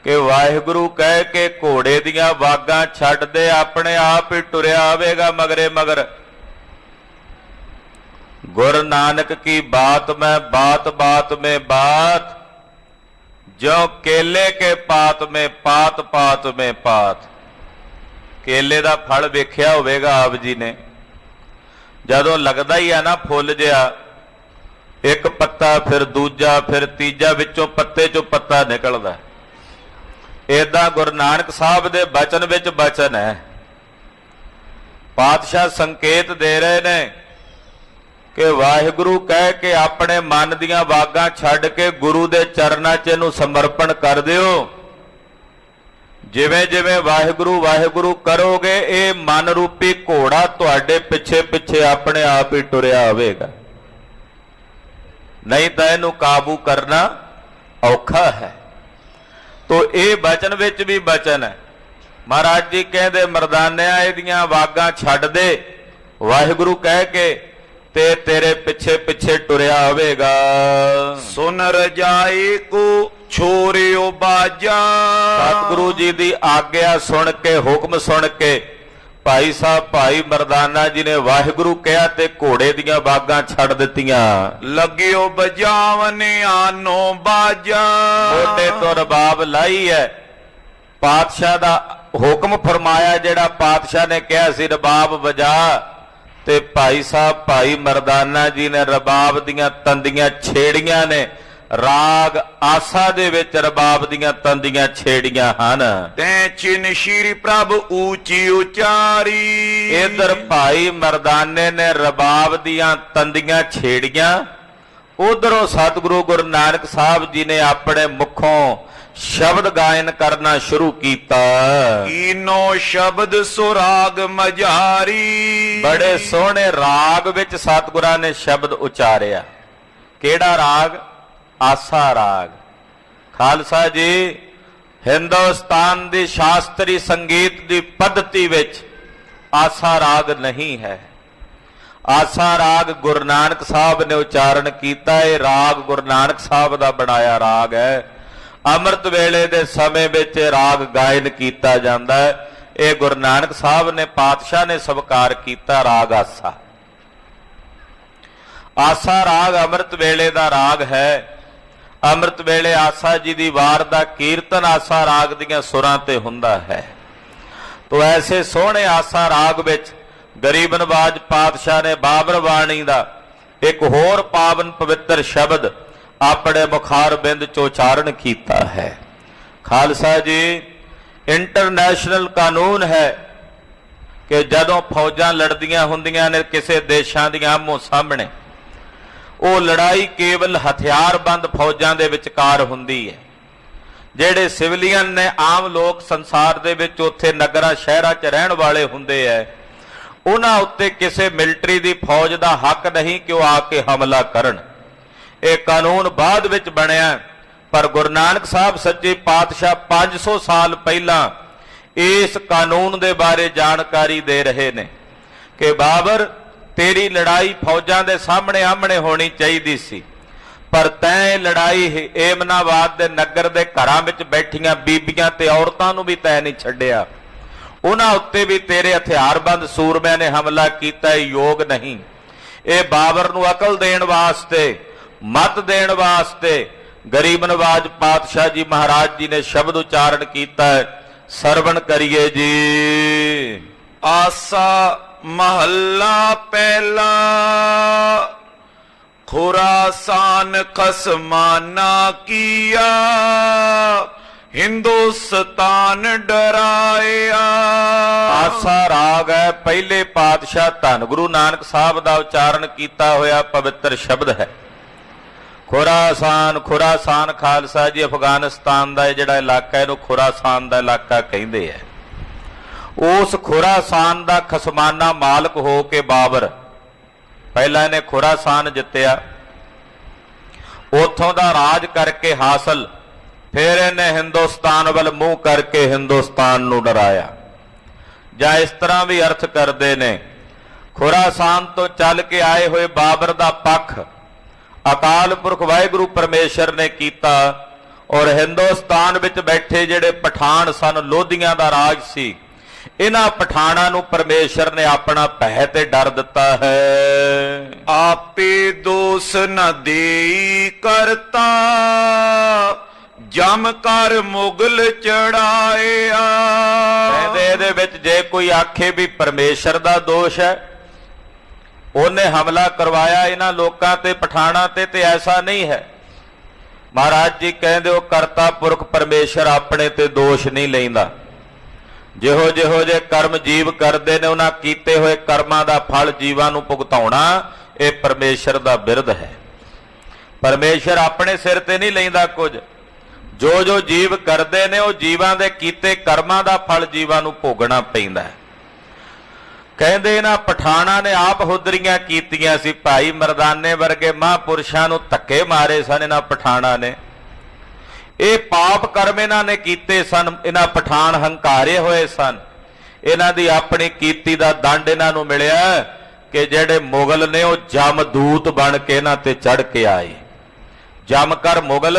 ਕਿ ਵਾਹਿਗੁਰੂ ਕਹਿ ਕੇ ਘੋੜੇ ਦੀਆਂ ਵਾਗਾਂ ਛੱਡ ਦੇ, ਆਪਣੇ ਆਪ ਹੀ ਟੁਰਿਆ ਆਵੇਗਾ ਮਗਰੇ ਮਗਰ। ਗੁਰ ਨਾਨਕ ਕੀ ਬਾਤ ਮੈਂ ਬਾਤ ਬਾਤ में बात, जो केले के पात में पात पात में पात। केले ਦਾ ਫਲ ਵੇਖਿਆ ਹੋਵੇਗਾ ਆਪ ਜੀ ਨੇ, ਜਦੋਂ ਲੱਗਦਾ ਹੀ ਆ ਨਾ ਫੁੱਲ ਜਿਹਾ, ਇੱਕ ਪੱਤਾ ਫਿਰ ਦੂਜਾ ਫਿਰ ਤੀਜਾ, ਵਿੱਚੋਂ ਪੱਤੇ ਚੋਂ ਪੱਤਾ ਨਿਕਲਦਾ। ਏਦਾਂ ਗੁਰੂ ਨਾਨਕ ਸਾਹਿਬ ਦੇ ਬਚਨ ਵਿੱਚ ਬਚਨ ਹੈ। ਪਾਤਸ਼ਾਹ ਸੰਕੇਤ ਦੇ ਰਹੇ ਨੇ ਕਿ ਵਾਹਿਗੁਰੂ ਕਹਿ ਕੇ ਆਪਣੇ ਮਨ ਦੀਆਂ ਵਾਗਾਂ ਛੱਡ ਕੇ ਗੁਰੂ ਦੇ ਚਰਨਾਂ 'ਚ ਇਹਨੂੰ ਸਮਰਪਣ ਕਰ ਦਿਓ। ਜਿਵੇਂ ਜਿਵੇਂ ਵਾਹਿਗੁਰੂ ਵਾਹਿਗੁਰੂ ਕਰੋਗੇ, ਇਹ ਮਨ ਰੂਪੀ ਘੋੜਾ ਤੁਹਾਡੇ ਪਿੱਛੇ ਪਿੱਛੇ ਆਪਣੇ ਆਪ ਹੀ ਟੁਰਿਆ ਆਵੇਗਾ, ਨਹੀਂ ਤਾਂ ਇਹਨੂੰ ਕਾਬੂ ਕਰਨਾ ਔਖਾ ਹੈ। ਤੋ ਇਹ ਬਚਨ ਵਿੱਚ ਵੀ ਬਚਨ ਹੈ। ਮਹਾਰਾਜ ਜੀ ਕਹਿੰਦੇ, ਮਰਦਾਨਿਆਂ ਇਹਦੀਆਂ ਵਾਗਾਂ ਛੱਡ ਦੇ, ਵਾਹਿਗੁਰੂ ਕਹਿ ਕੇ, ਤੇ ਤੇਰੇ ਪਿੱਛੇ ਪਿੱਛੇ ਟੁਰਿਆ ਆਵੇਗਾ।
ਸੁਨ ਰਜਾਏ ਕੋ ਛੋਰਿਓ ਬਾਜਾ।
ਸਤਿਗੁਰੂ ਜੀ ਦੀ ਆਗਿਆ ਸੁਣ ਕੇ, ਹੁਕਮ ਸੁਣ ਕੇ ਭਾਈ ਸਾਹਿਬ ਭਾਈ ਮਰਦਾਨਾ ਜੀ ਨੇ ਵਾਹਿਗੁਰੂ ਕਿਹਾ ਤੇ ਘੋੜੇ ਦੀਆਂ ਵਾਗਾਂ ਛੱਡ ਦਿੱਤੀਆਂ।
ਲੱਗਿਓ ਬਜਾਵਨ ਆਨੋ ਬਾਜਾ।
ਮੋਢੇ ਤੋਂ ਰਬਾਬ ਲਾਈ ਹੈ। ਪਾਤਸ਼ਾਹ ਦਾ ਹੁਕਮ ਫਰਮਾਇਆ, ਜਿਹੜਾ ਪਾਤਸ਼ਾਹ ਨੇ ਕਿਹਾ ਸੀ ਰਬਾਬ ਵਜਾ, ਤੇ ਭਾਈ ਸਾਹਿਬ ਭਾਈ ਮਰਦਾਨਾ ਜੀ ਨੇ ਰਬਾਬ ਦੀਆਂ ਤੰਦੀਆਂ ਛੇੜੀਆਂ ਨੇ। ਰਾਗ ਆਸਾ ਦੇ ਵਿੱਚ ਰਬਾਬ ਦੀਆਂ ਤੰਦੀਆਂ ਛੇੜੀਆਂ ਹਨ।
ਤੈਂ ਚਿਨ ਸ਼੍ਰੀ ਪ੍ਰਭ ਉੱਚੀ ਉਚਾਰੀ।
ਇਧਰ ਭਾਈ ਮਰਦਾਨੇ ਨੇ ਰਬਾਬ ਦੀਆਂ ਤੰਦੀਆਂ ਛੇੜੀਆਂ, ਉਧਰੋਂ ਸਤਿਗੁਰੂ ਗੁਰੂ ਨਾਨਕ ਸਾਹਿਬ ਜੀ ਨੇ ਆਪਣੇ ਮੁਖੋਂ ਸ਼ਬਦ ਗਾਇਨ ਕਰਨਾ ਸ਼ੁਰੂ ਕੀਤਾ।
ਕੀਨੋ ਸ਼ਬਦ ਸੁਰਾਗ ਮਝਾਰੀ।
ਬੜੇ ਸੋਹਣੇ ਰਾਗ ਵਿੱਚ ਸਤਿਗੁਰਾਂ ਨੇ ਸ਼ਬਦ ਉਚਾਰਿਆ। ਕਿਹੜਾ ਰਾਗ? ਆਸਾ ਰਾਗ। ਖਾਲਸਾ ਜੀ, ਹਿੰਦੁਸਤਾਨ ਦੀ ਸ਼ਾਸਤਰੀ ਸੰਗੀਤ ਦੀ ਪੱਧਤੀ ਵਿੱਚ ਆਸਾ ਰਾਗ ਨਹੀਂ ਹੈ। ਆਸਾ ਰਾਗ ਗੁਰੂ ਨਾਨਕ ਸਾਹਿਬ ਨੇ ਉਚਾਰਨ ਕੀਤਾ। ਇਹ ਰਾਗ ਗੁਰੂ ਨਾਨਕ ਸਾਹਿਬ ਦਾ ਬਣਾਇਆ ਰਾਗ ਹੈ। ਅੰਮ੍ਰਿਤ ਵੇਲੇ ਦੇ ਸਮੇਂ ਵਿੱਚ ਰਾਗ ਗਾਇਨ ਕੀਤਾ ਜਾਂਦਾ ਹੈ। ਇਹ ਗੁਰੂ ਨਾਨਕ ਸਾਹਿਬ ਨੇ, ਪਾਤਸ਼ਾਹ ਨੇ ਸਵੀਕਾਰ ਕੀਤਾ ਰਾਗ ਆਸਾ। ਆਸਾ ਰਾਗ ਅੰਮ੍ਰਿਤ ਵੇਲੇ ਦਾ ਰਾਗ ਹੈ। ਅੰਮ੍ਰਿਤ ਵੇਲੇ ਆਸਾ ਜੀ ਦੀ ਵਾਰ ਦਾ ਕੀਰਤਨ ਆਸਾ ਰਾਗ ਦੀਆਂ ਸੁਰਾਂ ਤੇ ਹੁੰਦਾ ਹੈ। ਤੋ ਐਸੇ ਸੋਹਣੇ ਆਸਾ ਰਾਗ ਵਿੱਚ ਗਰੀਬ ਨਵਾਜ ਪਾਤਸ਼ਾਹ ਨੇ ਬਾਬਰ ਬਾਣੀ ਦਾ ਇੱਕ ਹੋਰ ਪਾਵਨ ਪਵਿੱਤਰ ਸ਼ਬਦ ਆਪਣੇ ਮੁਖਾਰ ਬਿੰਦ ਚ ਉਚਾਰਨ ਕੀਤਾ ਹੈ। ਖਾਲਸਾ ਜੀ, ਇੰਟਰਨੈਸ਼ਨਲ ਕਾਨੂੰਨ ਹੈ ਕਿ ਜਦੋਂ ਫੌਜਾਂ ਲੜਦੀਆਂ ਹੁੰਦੀਆਂ ਨੇ ਕਿਸੇ ਦੇਸ਼ਾਂ ਦੀਆਂ ਆਮੋ ਸਾਹਮਣੇ, ਉਹ ਲੜਾਈ ਕੇਵਲ ਹਥਿਆਰਬੰਦ ਫੌਜਾਂ ਦੇ ਵਿਚਕਾਰ ਹੁੰਦੀ ਹੈ। ਜਿਹੜੇ ਸਿਵਲੀਅਨ ਨੇ, ਆਮ ਲੋਕ ਸੰਸਾਰ ਦੇ ਵਿੱਚ ਉੱਥੇ ਨਗਰਾਂ ਸ਼ਹਿਰਾਂ 'ਚ ਰਹਿਣ ਵਾਲੇ ਹੁੰਦੇ ਐ, ਉਹਨਾਂ ਉੱਤੇ ਕਿਸੇ ਮਿਲਟਰੀ ਦੀ ਫੌਜ ਦਾ ਹੱਕ ਨਹੀਂ ਕਿ ਉਹ ਆ ਕੇ ਹਮਲਾ ਕਰਨ। ਇਹ ਕਾਨੂੰਨ ਬਾਅਦ ਵਿੱਚ ਬਣਿਆ, ਪਰ ਗੁਰੂ ਨਾਨਕ ਸਾਹਿਬ ਸੱਚੇ ਪਾਤਸ਼ਾਹ 500 ਸਾਲ ਪਹਿਲਾਂ ਇਸ ਕਾਨੂੰਨ ਦੇ ਬਾਰੇ ਜਾਣਕਾਰੀ ਦੇ ਰਹੇ ਨੇ ਕਿ ਬਾਬਰ, ਤੇਰੀ ਲੜਾਈ ਫੌਜਾਂ ਦੇ ਸਾਹਮਣੇ ਆਹਮਣੇ ਹੋਣੀ ਚਾਹੀਦੀ ਸੀ, ਪਰ ਤੈਂ ਲੜਾਈ ਏਮਨਾਬਾਦ ਦੇ ਨਗਰ ਦੇ ਘਰਾਂ ਵਿੱਚ ਬੈਠੀਆਂ ਬੀਬੀਆਂ ਤੇ ਔਰਤਾਂ ਨੂੰ ਵੀ ਤੈਂ ਨਹੀਂ ਛੱਡਿਆ। ਉਹਨਾਂ ਉੱਤੇ ਵੀ ਤੇਰੇ ਹਥਿਆਰਬੰਦ ਸੂਰਮਿਆਂ ਨੇ ਹਮਲਾ ਕੀਤਾ। ਇਹ ਯੋਗ ਨਹੀਂ। ਇਹ ਬਾਬਰ ਨੂੰ ਅਕਲ ਦੇਣ ਵਾਸਤੇ, ਮਤ ਦੇਣ ਵਾਸਤੇ ਗਰੀਬ ਨਵਾਜ ਪਾਤਸ਼ਾਹ ਜੀ ਮਹਾਰਾਜ ਜੀ ਨੇ ਸ਼ਬਦ ਉਚਾਰਨ ਕੀਤਾ ਹੈ। ਸਰਵਣ ਕਰੀਏ ਜੀ।
ਆਸਾ ਮਹੱਲਾ ਪਹਿਲਾ। ਖੁਰਾਸਾਨ ਖਸਮਾਨਾ ਕੀਆ, ਹਿੰਦੁਸਤਾਨ ਡਰਾਇਆ।
ਆਸਾ ਰਾਗ ਹੈ, ਪਹਿਲੇ ਪਾਤਸ਼ਾਹ ਧੰਨ ਗੁਰੂ ਨਾਨਕ ਸਾਹਿਬ ਦਾ ਉਚਾਰਨ ਕੀਤਾ ਹੋਇਆ ਪਵਿੱਤਰ ਸ਼ਬਦ ਹੈ। ਖੁਰਾਸਾਨ, ਖੁਰਾਸਾਨ ਖਾਲਸਾ ਜੀ ਅਫਗਾਨਿਸਤਾਨ ਦਾ ਜਿਹੜਾ ਇਲਾਕਾ, ਇਹਨੂੰ ਖੁਰਾਸਾਨ ਦਾ ਇਲਾਕਾ ਕਹਿੰਦੇ ਹੈ। ਉਸ ਖੁਰਾਸਾਨ ਦਾ ਖਸਮਾਨਾ ਮਾਲਕ ਹੋ ਕੇ ਬਾਬਰ ਪਹਿਲਾਂ ਇਹਨੇ ਖੁਰਾਸਾਨ ਜਿੱਤਿਆ, ਉੱਥੋਂ ਦਾ ਰਾਜ ਕਰਕੇ ਹਾਸਲ, ਫਿਰ ਇਹਨੇ ਹਿੰਦੁਸਤਾਨ ਵੱਲ ਮੂੰਹ ਕਰਕੇ ਹਿੰਦੁਸਤਾਨ ਨੂੰ ਡਰਾਇਆ। ਜਾਂ ਇਸ ਤਰ੍ਹਾਂ ਵੀ ਅਰਥ ਕਰਦੇ ਨੇ, ਖੁਰਾਸਾਨ ਤੋਂ ਚੱਲ ਕੇ ਆਏ ਹੋਏ ਬਾਬਰ ਦਾ ਪੱਖ ਅਕਾਲ ਪੁਰਖ ਵਾਹਿਗੁਰੂ ਪਰਮੇਸ਼ਰ ਨੇ ਕੀਤਾ, ਔਰ ਹਿੰਦੁਸਤਾਨ ਵਿੱਚ ਬੈਠੇ ਜਿਹੜੇ ਪਠਾਨ ਸਨ, ਲੋਧੀਆਂ ਦਾ ਰਾਜ ਸੀ, ਇਹਨਾਂ ਪਠਾਨਾਂ ਨੂੰ ਪਰਮੇਸ਼ਰ ਨੇ ਆਪਣਾ ਭੈ ਤੇ ਡਰ ਦਿੱਤਾ ਹੈ।
ਆਪੇ ਦੋਸ ਨ ਦੇਈ ਕਰਤਾ, ਜਮ ਕਰ ਮੁਗਲ ਚੜਾਇਆ।
ਕਹਿੰਦੇ ਇਹਦੇ ਵਿੱਚ ਜੇ ਕੋਈ ਆਖੇ ਵੀ ਪਰਮੇਸ਼ਰ ਦਾ ਦੋਸ਼ ਹੈ, ਉਹਨੇ ਹਮਲਾ ਕਰਵਾਇਆ ਇਹਨਾਂ ਲੋਕਾਂ ਤੇ, ਪਠਾਨਾਂ ਤੇ ਐਸਾ ਨਹੀਂ ਹੈ। ਮਹਾਰਾਜ ਜੀ ਕਹਿੰਦੇ ਉਹ ਕਰਤਾ ਪੁਰਖ ਪਰਮੇਸ਼ਰ ਆਪਣੇ ਤੇ ਦੋਸ਼ ਨਹੀਂ ਲੈਂਦਾ। ਜਿਹੋ ਜਿਹੋ ਜੇ ਕਰਮ ਜੀਵ ਕਰਦੇ ਨੇ, ਉਹਨਾਂ ਕੀਤੇ ਹੋਏ ਕਰਮਾਂ ਦਾ ਫਲ ਜੀਵਾਂ ਨੂੰ ਭੁਗਤਾਉਣਾ, ਇਹ ਪਰਮੇਸ਼ਰ ਦਾ ਬਿਰਧ ਹੈ। ਪਰਮੇਸ਼ਰ ਆਪਣੇ ਸਿਰ ਤੇ ਨਹੀਂ ਲੈਂਦਾ ਕੁਝ। ਜੋ ਜੋ ਜੀਵ ਕਰਦੇ ਨੇ, ਉਹ ਜੀਵਾਂ ਦੇ ਕੀਤੇ ਕਰਮਾਂ ਦਾ ਫਲ ਜੀਵਾਂ ਨੂੰ ਭੋਗਣਾ ਪੈਂਦਾ ਹੈ। ਕਹਿੰਦੇ ਇਹਨਾਂ ਪਠਾਨਾਂ ਨੇ ਆਪ ਹੁਦਰੀਆਂ ਕੀਤੀਆਂ ਸੀ। ਭਾਈ ਮਰਦਾਨੇ ਵਰਗੇ ਮਹਾਂਪੁਰਸ਼ਾਂ ਨੂੰ ਧੱਕੇ ਮਾਰੇ ਸਨ ਇਹਨਾਂ ਪਠਾਨਾਂ ਨੇ। ਇਹ ਪਾਪ ਕਰਮ ਇਹਨਾਂ ਨੇ ਕੀਤੇ ਸਨ। ਇਹਨਾਂ ਪਠਾਨ ਹੰਕਾਰੇ ਹੋਏ ਸਨ। ਇਹਨਾਂ ਦੀ ਆਪਣੀ ਕੀਤੀ ਦਾ ਦੰਡ ਇਹਨਾਂ ਨੂੰ ਮਿਲਿਆ ਕਿ ਜਿਹੜੇ ਮੁਗਲ ਨੇ ਉਹ ਜਮਦੂਤ ਬਣ ਕੇ ਇਹਨਾਂ ਤੇ ਚੜ ਕੇ ਆਏ। ਜਮ ਕਰ ਮੁਗਲ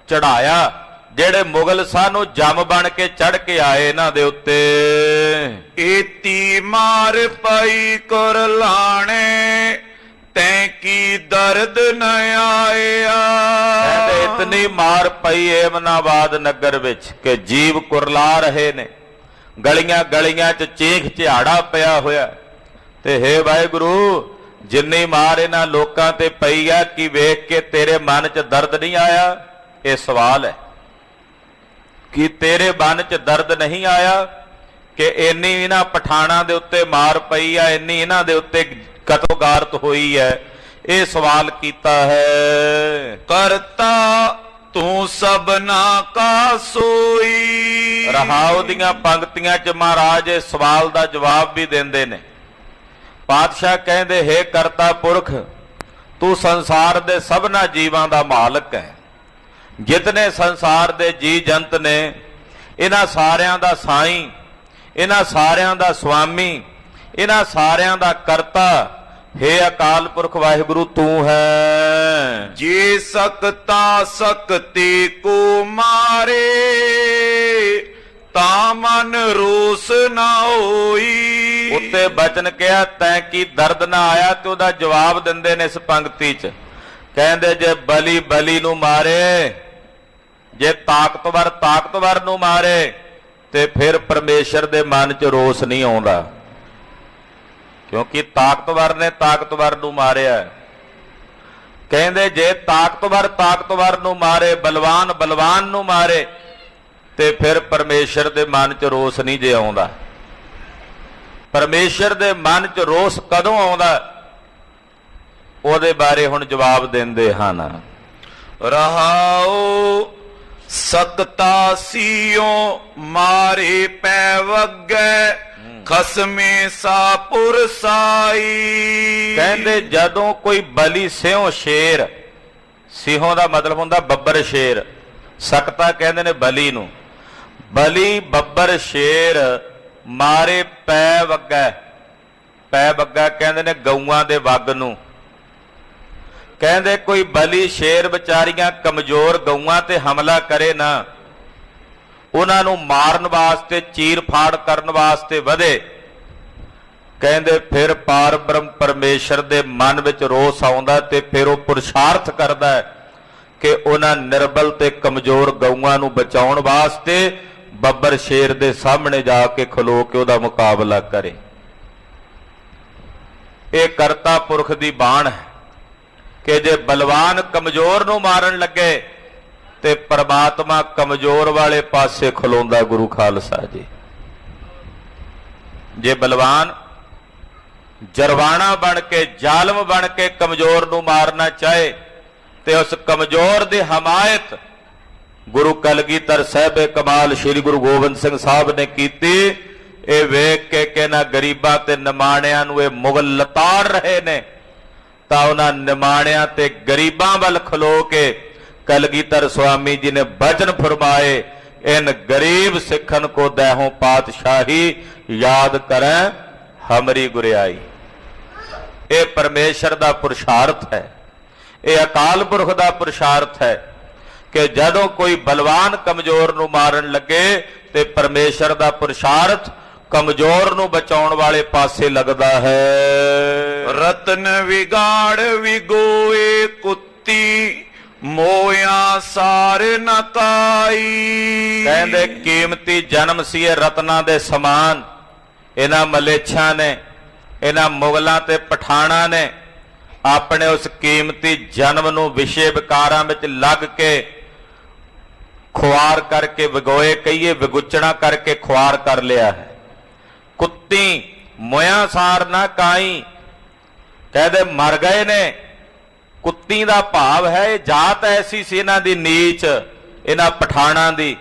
ਚੜਾਇਆ। ਜਿਹੜੇ ਮੁਗਲ ਸਨ ਉਹ ਜਮ ਬਣ ਕੇ ਚੜ ਕੇ ਆਏ ਇਹਨਾਂ ਦੇ ਉੱਤੇ।
ਏਤੀ ਮਾਰ ਪਈ ਕੁਰਲਾਣੇ, ਤੈਂ ਕੀ ਦਰਦ ਨ ਆਇਆ।
ਕਹਿੰਦੇ ਇਤਨੀ ਮਾਰ ਪਈ ਏਮਨਾਬਾਦ ਨਗਰ ਵਿੱਚ ਕਿ ਜੀਵ ਕੁਰਲਾ ਰਹੇ ਨੇ। ਗਲੀਆਂ ਗਲੀਆਂ 'ਚ ਚੀਖ ਝਾੜਾ ਪਿਆ ਹੋਇਆ। ਤੇ ਹੇ ਵਾਹਿਗੁਰੂ, ਜਿੰਨੀ ਮਾਰ ਇਹਨਾਂ ਲੋਕਾਂ ਤੇ ਪਈ ਆ, ਕੀ ਵੇਖ ਕੇ ਤੇਰੇ ਮਨ 'ਚ ਦਰਦ ਨਹੀਂ ਆਇਆ? ਇਹ ਸਵਾਲ ਹੈ ਕਿ ਤੇਰੇ ਮਨ 'ਚ ਦਰਦ ਨਹੀਂ ਆਇਆ ਕਿ ਇੰਨੀ ਇਹਨਾਂ ਪਠਾਨਾਂ ਦੇ ਉੱਤੇ ਮਾਰ ਪਈ ਆ, ਇੰਨੀ ਇਹਨਾਂ ਦੇ ਉੱਤੇ ਕਤਲਗਾਰਤ ਹੋਈ ਹੈ? ਇਹ ਸਵਾਲ ਕੀਤਾ ਹੈ।
ਕਰਤਾ ਤੂੰ ਸਭਨਾ ਕਾ ਸੋਈ।
ਰਹਾਉ ਦੀਆਂ ਪੰਕਤੀਆਂ 'ਚ ਮਹਾਰਾਜ ਇਸ ਸਵਾਲ ਦਾ ਜਵਾਬ ਵੀ ਦਿੰਦੇ ਨੇ। ਪਾਤਸ਼ਾਹ ਕਹਿੰਦੇ, ਹੇ ਕਰਤਾ ਪੁਰਖ, ਤੂੰ ਸੰਸਾਰ ਦੇ ਸਭਨਾ ਜੀਵਾਂ ਦਾ ਮਾਲਕ ਹੈ। ਜਿਤਨੇ ਸੰਸਾਰ ਦੇ ਜੀ ਜੰਤ ਨੇ, ਇਹਨਾਂ ਸਾਰਿਆਂ ਦਾ ਸਾਈਂ, ਇਹਨਾਂ ਸਾਰਿਆਂ ਦਾ ਸੁਆਮੀ, ਇਹਨਾਂ ਸਾਰਿਆਂ ਦਾ ਕਰਤਾ ਹੇ ਅਕਾਲ ਪੁਰਖ ਵਾਹਿਗੁਰੂ ਤੂੰ ਹੈ।
ਜੇ ਸਕਤਾ ਸਕਤੇ ਕੋ ਮਾਰੇ, ਤਾਂ ਮਨ ਰੋਸ ਨਾ ਹੋਈ।
ਉੱਤੇ ਬਚਨ ਕਿਹਾ, ਤੈਂ ਕੀ ਦਰਦ ਨਾ ਆਇਆ? ਤੇ ਉਹਦਾ ਜਵਾਬ ਦਿੰਦੇ ਨੇ ਇਸ ਪੰਕਤੀ 'ਚ। ਕਹਿੰਦੇ ਜੇ ਬਲੀ ਬਲੀ ਨੂੰ ਮਾਰੇ, ਜੇ ਤਾਕਤਵਰ ਤਾਕਤਵਰ ਨੂੰ ਮਾਰੇ, ਤੇ ਫਿਰ ਪਰਮੇਸ਼ਰ ਦੇ ਮਨ 'ਚ ਰੋਸ ਨਹੀਂ ਆਉਂਦਾ, ਕਿਉਂਕਿ ਤਾਕਤਵਰ ਨੇ ਤਾਕਤਵਰ ਨੂੰ ਮਾਰਿਆ। ਕਹਿੰਦੇ ਜੇ ਤਾਕਤਵਰ ਤਾਕਤਵਰ ਨੂੰ ਮਾਰੇ, ਬਲਵਾਨ ਬਲਵਾਨ ਨੂੰ ਮਾਰੇ, ਤੇ ਫਿਰ ਪਰਮੇਸ਼ਰ ਦੇ ਮਨ 'ਚ ਰੋਸ ਨਹੀਂ ਜੇ ਆਉਂਦਾ। ਪਰਮੇਸ਼ਰ ਦੇ ਮਨ 'ਚ ਰੋਸ ਕਦੋਂ ਆਉਂਦਾ? ਉਹਦੇ ਬਾਰੇ ਹੁਣ ਜਵਾਬ ਦਿੰਦੇ ਹਨ।
ਰਹਾਉ ਸਕਤਾ ਸੀਓ ਮਾਰੇ ਪੈ ਵਗੈ ਖਸਮੇ ਸਾਪੁਰ ਸਾਈ।
ਕਹਿੰਦੇ ਜਦੋਂ ਕੋਈ ਬਲੀ ਸਿਉ ਸ਼ੇਰ, ਸਿਹੋਂ ਦਾ ਮਤਲਬ ਹੁੰਦਾ ਬੱਬਰ ਸ਼ੇਰ, ਸਕਤਾ ਕਹਿੰਦੇ ਨੇ ਬਲੀ ਨੂੰ, ਬਲੀ ਬੱਬਰ ਸ਼ੇਰ ਮਾਰੇ ਪੈ ਵੱਗੈ, ਪੈ ਵੱਗਾ ਕਹਿੰਦੇ ਨੇ ਗਊਆਂ ਦੇ ਵੱਗ ਨੂੰ। ਕਹਿੰਦੇ ਕੋਈ ਬਲੀ ਸ਼ੇਰ ਵਿਚਾਰੀਆਂ ਕਮਜ਼ੋਰ ਗਊਆਂ ਤੇ ਹਮਲਾ ਕਰੇ ਨਾ, ਉਹਨਾਂ ਨੂੰ ਮਾਰਨ ਵਾਸਤੇ ਚੀਰ ਫਾੜ ਕਰਨ ਵਾਸਤੇ ਵਧੇ, ਕਹਿੰਦੇ ਫਿਰ ਪਾਰ ਬ੍ਰਹਮ ਪਰਮੇਸ਼ਰ ਦੇ ਮਨ ਵਿੱਚ ਰੋਸ ਆਉਂਦਾ ਤੇ ਫਿਰ ਉਹ ਪੁਰਸ਼ਾਰਥ ਕਰਦਾ ਹੈ ਕਿ ਉਹਨਾਂ ਨਿਰਬਲ ਤੇ ਕਮਜ਼ੋਰ ਗਊਆਂ ਨੂੰ ਬਚਾਉਣ ਵਾਸਤੇ ਬੱਬਰ ਸ਼ੇਰ ਦੇ ਸਾਹਮਣੇ ਜਾ ਕੇ ਖਲੋ ਕੇ ਉਹਦਾ ਮੁਕਾਬਲਾ ਕਰੇ। ਇਹ ਕਰਤਾ ਪੁਰਖ ਦੀ ਬਾਣ ਹੈ ਕਿ ਜੇ ਬਲਵਾਨ ਕਮਜ਼ੋਰ ਨੂੰ ਮਾਰਨ ਲੱਗੇ ਤੇ ਪ੍ਰਮਾਤਮਾ ਕਮਜ਼ੋਰ ਵਾਲੇ ਪਾਸੇ ਖਲੋਂਦਾ। ਗੁਰੂ ਖਾਲਸਾ ਜੀ, ਜੇ ਬਲਵਾਨ ਜਰਵਾਣਾ ਬਣ ਕੇ ਜ਼ਾਲਮ ਬਣ ਕੇ ਕਮਜ਼ੋਰ ਨੂੰ ਮਾਰਨਾ ਚਾਹੇ ਤੇ ਉਸ ਕਮਜ਼ੋਰ ਦੀ ਹਮਾਇਤ ਗੁਰੂ ਕਲਗੀਧਰ ਸਾਹਿਬ ਕਮਾਲ ਸ੍ਰੀ ਗੁਰੂ ਗੋਬਿੰਦ ਸਿੰਘ ਸਾਹਿਬ ਨੇ ਕੀਤੀ। ਇਹ ਵੇਖ ਕੇ ਕਿ ਇਹਨਾਂ ਗਰੀਬਾਂ ਤੇ ਨਿਮਾਣਿਆਂ ਨੂੰ ਇਹ ਮੁਗਲ ਲਤਾੜ ਰਹੇ ਨੇ, ਤਾਂ ਉਹਨਾਂ ਨਿਮਾਣਿਆਂ ਤੇ ਗਰੀਬਾਂ ਵੱਲ ਖਲੋ ਕੇ कलगीधर स्वामी जी ने वचन फरमाए, इन गरीब सिखन को दैहों पातशाही याद करें हमरी गुरियाई। ये परमेश्वर का पुरुषार्थ है, ये अकाल पुरख का पुरुषार्थ है कि जदों कोई बलवान कमजोर नूं मारन लगे ते परमेश्वर का पुरुषार्थ कमजोर नूं बचाउण वाले पासे लगदा है।
रतन विगाड़ विगोए कुत्ती मोया सार नकाई।
कहंदे कीमती जन्म सी रत्ना दे समान इन्हां मलेच्छां ने, इन्हां मुगलां ते पठाणां ने अपने उस कीमती जन्म नूं विषय विकारां विच लग के खुआर करके विगोए कहिए विगुचना करके खुआर कर लिया है। कुत्ती मोया सार ना काई, कहदे मर गए ने। कुत्ती दा भाव है जात ऐसी सी इन्हां दी नीच, इन्हां पठाणां दी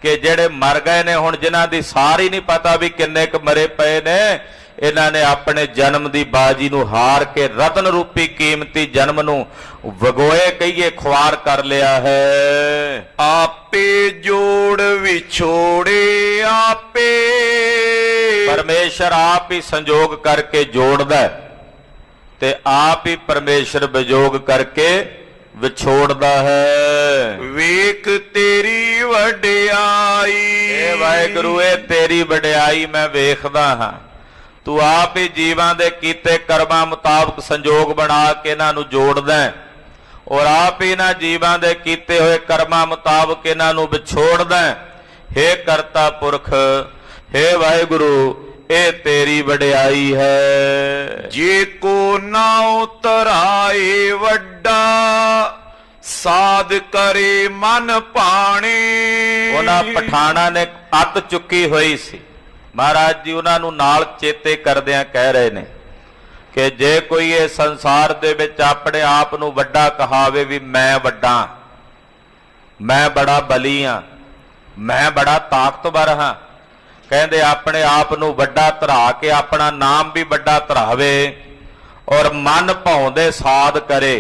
कि जेड़े मर गए ने हुण जिन्हां दी सार ही नहीं पता भी किन्ने क मरे पए ने। इन्हां ने अपने जन्म दी बाजी नूं हार के रतन रूपी कीमती जन्म नूं वगोए कहिए खुआर कर लिया है।
आपे जोड़ विछोड़े आपे,
परमेश्वर आप ही संजोग करके जोड़दा है ते आप ही परमेश्वर विजोग करके विछोड़दा है।
वेख तेरी वड्याई,
ए वाहिगुरू ए तेरी वड्याई मैं वेखदा हां। तू आप ही जीवां दे कीते कर्मां मुताबक संजोग बना के इन्हां नूं जोड़दा है और आप ही इन्हां जीवां दे कीते होए कर्मां मुताबक इन्हां नूं विछोड़दा है। हे करता पुरख, हे वाहिगुरू ए तेरी वड्याई है।
जे को नाउ तराए वड्डा साध करे मन पाने।
उन्हां पठाणा ने अत चुकी हुई सी, महाराज जी उन्होंने नाल चेते करदियां कह रहे ने कि जे कोई ये संसार दे विच अपने आप नूं वड्डा कहावे भी मैं वड्डा, मैं बड़ा बली हां, मैं बड़ा ताकतवर हां, कहंदे अपने आप नूं वड्डा धरा के अपना नाम भी वड्डा धरावे और मन भाउंदे साध करे,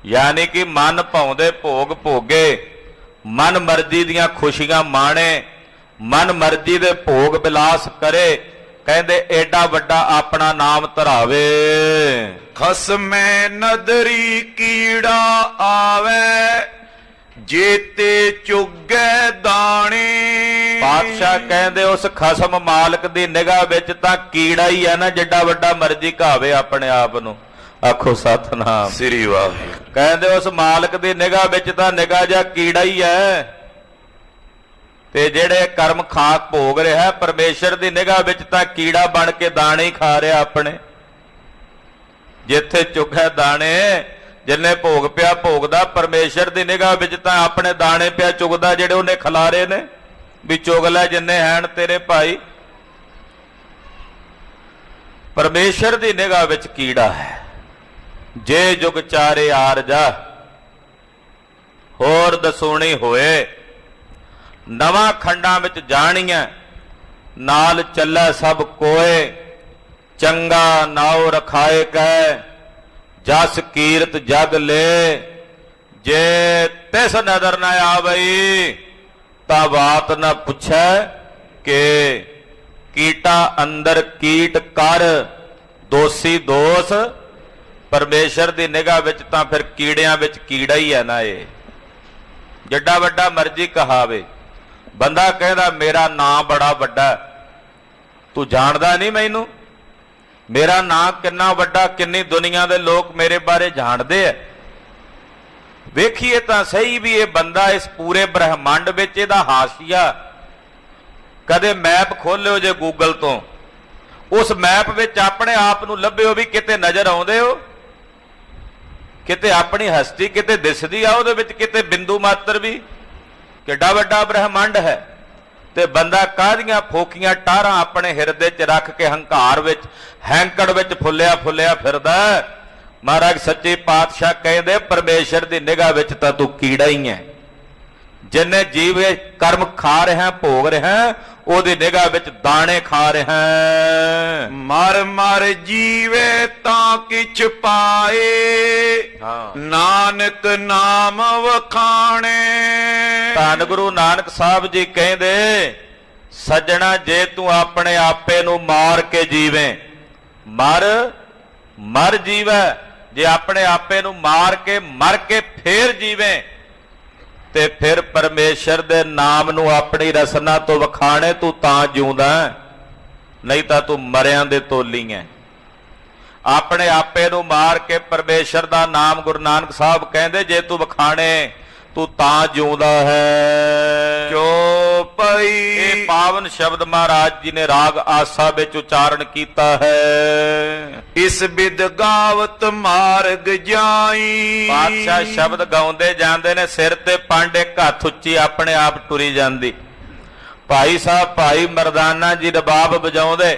यानी कि मन भाउंदे भोग भोगे, मन मर्जी दियां खुशियां माणे, मन मर्जी दे भोग विलास करे, कहंदे एडा वड्डा अपना नाम धरावे।
खसमै नदरी कीड़ा आवे जेते चुगे दाने।
पातशाह कहंदे उस खसम मालक दी निगाह विच तां कीड़ा ही है ना, जिड्डा वड्डा मर्जी घावे अपने आप नूं। आखो सतनाम
श्री वाहिगुरू।
कहंदे उस मालक दी निगाह विच तां निगाह जा कीड़ा ही है ते जेड़े कर्म खाक भोग रहा है परमेश्वर दी निगाह विच तां कीड़ा बन के दाने ही खा रहा अपने। जिथे चुगे दाने जिन्ने भोग पिया भोगदा, परमेश्वर दी निगाह विच तां अपने दाने पिया चुगदा जेड़े उन्हें खिलारे ने भी चुग लै जिन्ने हैन तेरे भाई। परमेश्वर दी निगाह विच कीड़ा है, ਜੇ ਜੁਗ ਚਾਰੇ ਆਰਜਾ ਹੋਰ ਦਸੂਣੀ ਹੋਏ ਨਵਾਂ ਖੰਡਾਂ ਵਿੱਚ ਜਾਣੀਆਂ ਨਾਲ ਚੱਲੈ ਸਭ ਕੋਏ ਚੰਗਾ ਨਾਉ ਰਖਾਏ ਕਹਿ ਜਸ ਕੀਰਤ ਜਗ ਲੈ ਜੇ ਤਿਸ ਨਦਰ ਨ ਆਵਈ ਤਾਂ ਬਾਤ ਨ ਪੁੱਛੈ ਕਿ ਕੀਟਾ ਅੰਦਰ ਕੀਟ ਕਰ ਦੋਸੀ ਦੋਸ ਪਰਮੇਸ਼ਰ ਦੀ ਨਿਗਾਹ ਵਿੱਚ ਤਾਂ ਫਿਰ ਕੀੜਿਆਂ ਵਿੱਚ ਕੀੜਾ ਹੀ ਹੈ ਨਾ। ਇਹ ਜਿੱਡਾ ਵੱਡਾ ਮਰਜ਼ੀ ਕਹਾਵੇ, ਬੰਦਾ ਕਹਿੰਦਾ ਮੇਰਾ ਨਾਂ ਬੜਾ ਵੱਡਾ, ਤੂੰ ਜਾਣਦਾ ਨਹੀਂ ਮੈਨੂੰ, ਮੇਰਾ ਨਾਂ ਕਿੰਨਾ ਵੱਡਾ, ਕਿੰਨੀ ਦੁਨੀਆ ਦੇ ਲੋਕ ਮੇਰੇ ਬਾਰੇ ਜਾਣਦੇ ਆ। ਵੇਖੀਏ ਤਾਂ ਸਹੀ ਵੀ ਇਹ ਬੰਦਾ ਇਸ ਪੂਰੇ ਬ੍ਰਹਿਮੰਡ ਵਿੱਚ ਇਹਦਾ ਹਾਸ਼ੀਆ, ਕਦੇ ਮੈਪ ਖੋਲਿਓ ਜੇ ਗੂਗਲ ਤੋਂ, ਉਸ ਮੈਪ ਵਿੱਚ ਆਪਣੇ ਆਪ ਨੂੰ ਲੱਭਿਓ ਵੀ ਕਿਤੇ ਨਜ਼ਰ ਆਉਂਦੇ ਹੋ, ਕਿਤੇ ਆਪਣੀ ਹਸਤੀ ਕਿਤੇ ਦਿਸਦੀ ਆ ਉਹਦੇ ਵਿੱਚ, ਕਿਤੇ ਬਿੰਦੂ ਮਾਤਰ ਵੀ। ਕਿੱਡਾ ਵੱਡਾ ਬ੍ਰਹਿਮੰਡ ਹੈ, ਤੇ ਬੰਦਾ ਕਾਹਦੀਆਂ ਫੋਕੀਆਂ ਟਾਰਾਂ ਆਪਣੇ ਹਿਰਦੇ 'ਚ ਰੱਖ ਕੇ ਹੰਕਾਰ ਵਿੱਚ ਹੈਂਕੜ ਵਿੱਚ ਫੁੱਲਿਆ ਫੁੱਲਿਆ ਫਿਰਦਾ। ਮਹਾਰਾਜ ਸੱਚੇ ਪਾਤਸ਼ਾਹ ਕਹਿੰਦੇ ਪਰਮੇਸ਼ਰ ਦੀ ਨਿਗਾਹ ਵਿੱਚ ਤਾਂ ਤੂੰ ਕੀੜਾ ਹੀ ਹੈ। ਜਿੰਨੇ ਜੀਵੇ ਕਰਮ ਖਾ ਰਿਹਾ ਭੋਗ ਰਿਹਾ, ਉਹਦੀ ਨਿਗਾਹ ਵਿੱਚ ਦਾਣੇ ਖਾ ਰਿਹਾ।
ਮਰ ਮਰ ਜੀਵੇ ਤਾਂ ਕਿਛ ਪਾਏ, ਨਾਨਕ ਨਾਮ ਵਖਾਣੇ।
ਧੰਨ ਗੁਰੂ ਨਾਨਕ ਸਾਹਿਬ ਜੀ ਕਹਿੰਦੇ ਸੱਜਣਾ ਜੇ ਤੂੰ ਆਪਣੇ ਆਪੇ ਨੂੰ ਮਾਰ ਕੇ ਜੀਵੇਂ, ਮਰ ਜੀਵੇ, ਜੇ ਆਪਣੇ ਆਪੇ ਨੂੰ ਮਾਰ ਕੇ ਮਰ ਕੇ ਫੇਰ ਜੀਵੇਂ ਤੇ ਫਿਰ ਪਰਮੇਸ਼ਰ ਦੇ ਨਾਮ ਨੂੰ ਆਪਣੀ ਰਸਨਾ ਤੋਂ ਵਖਾਣੇ ਤੂੰ ਤਾਂ ਜਿਉਂਦਾ, ਨਹੀਂ ਤਾਂ ਤੂੰ ਮਰਿਆਂ ਦੇ ਤੋਲੀ ਹੈ। ਆਪਣੇ ਆਪੇ ਨੂੰ ਮਾਰ ਕੇ ਪਰਮੇਸ਼ਰ ਦਾ ਨਾਮ ਗੁਰੂ ਨਾਨਕ ਸਾਹਿਬ ਕਹਿੰਦੇ ਜੇ ਤੂੰ ਵਖਾਣੇ ਤੂੰ ਤਾਂ ਜਿਉਂਦਾ ਹੈ।
ਜੋ ਪਈ
ਇਹ ਪਾਵਨ ਸ਼ਬਦ ਮਹਾਰਾਜ ਜੀ ਨੇ ਰਾਗ ਆਸਾ ਵਿੱਚ ਉਚਾਰਨ ਕੀਤਾ ਹੈ।
ਇਸ ਬਿਦ ਗਾਵਤ ਮਾਰਗ ਜਾਈ।
ਪਾਤਸ਼ਾਹ ਸ਼ਬਦ ਗਾਉਂਦੇ ਜਾਂਦੇ ਨੇ, ਸਿਰ ਤੇ ਪੰਡ ਇੱਕ ਹੱਥ ਉੱਚੀ ਆਪਣੇ ਆਪ ਟੁਰੀ ਜਾਂਦੀ। ਭਾਈ ਸਾਹਿਬ ਭਾਈ ਮਰਦਾਨਾ ਜੀ ਰਬਾਬ ਵਜਾਉਂਦੇ,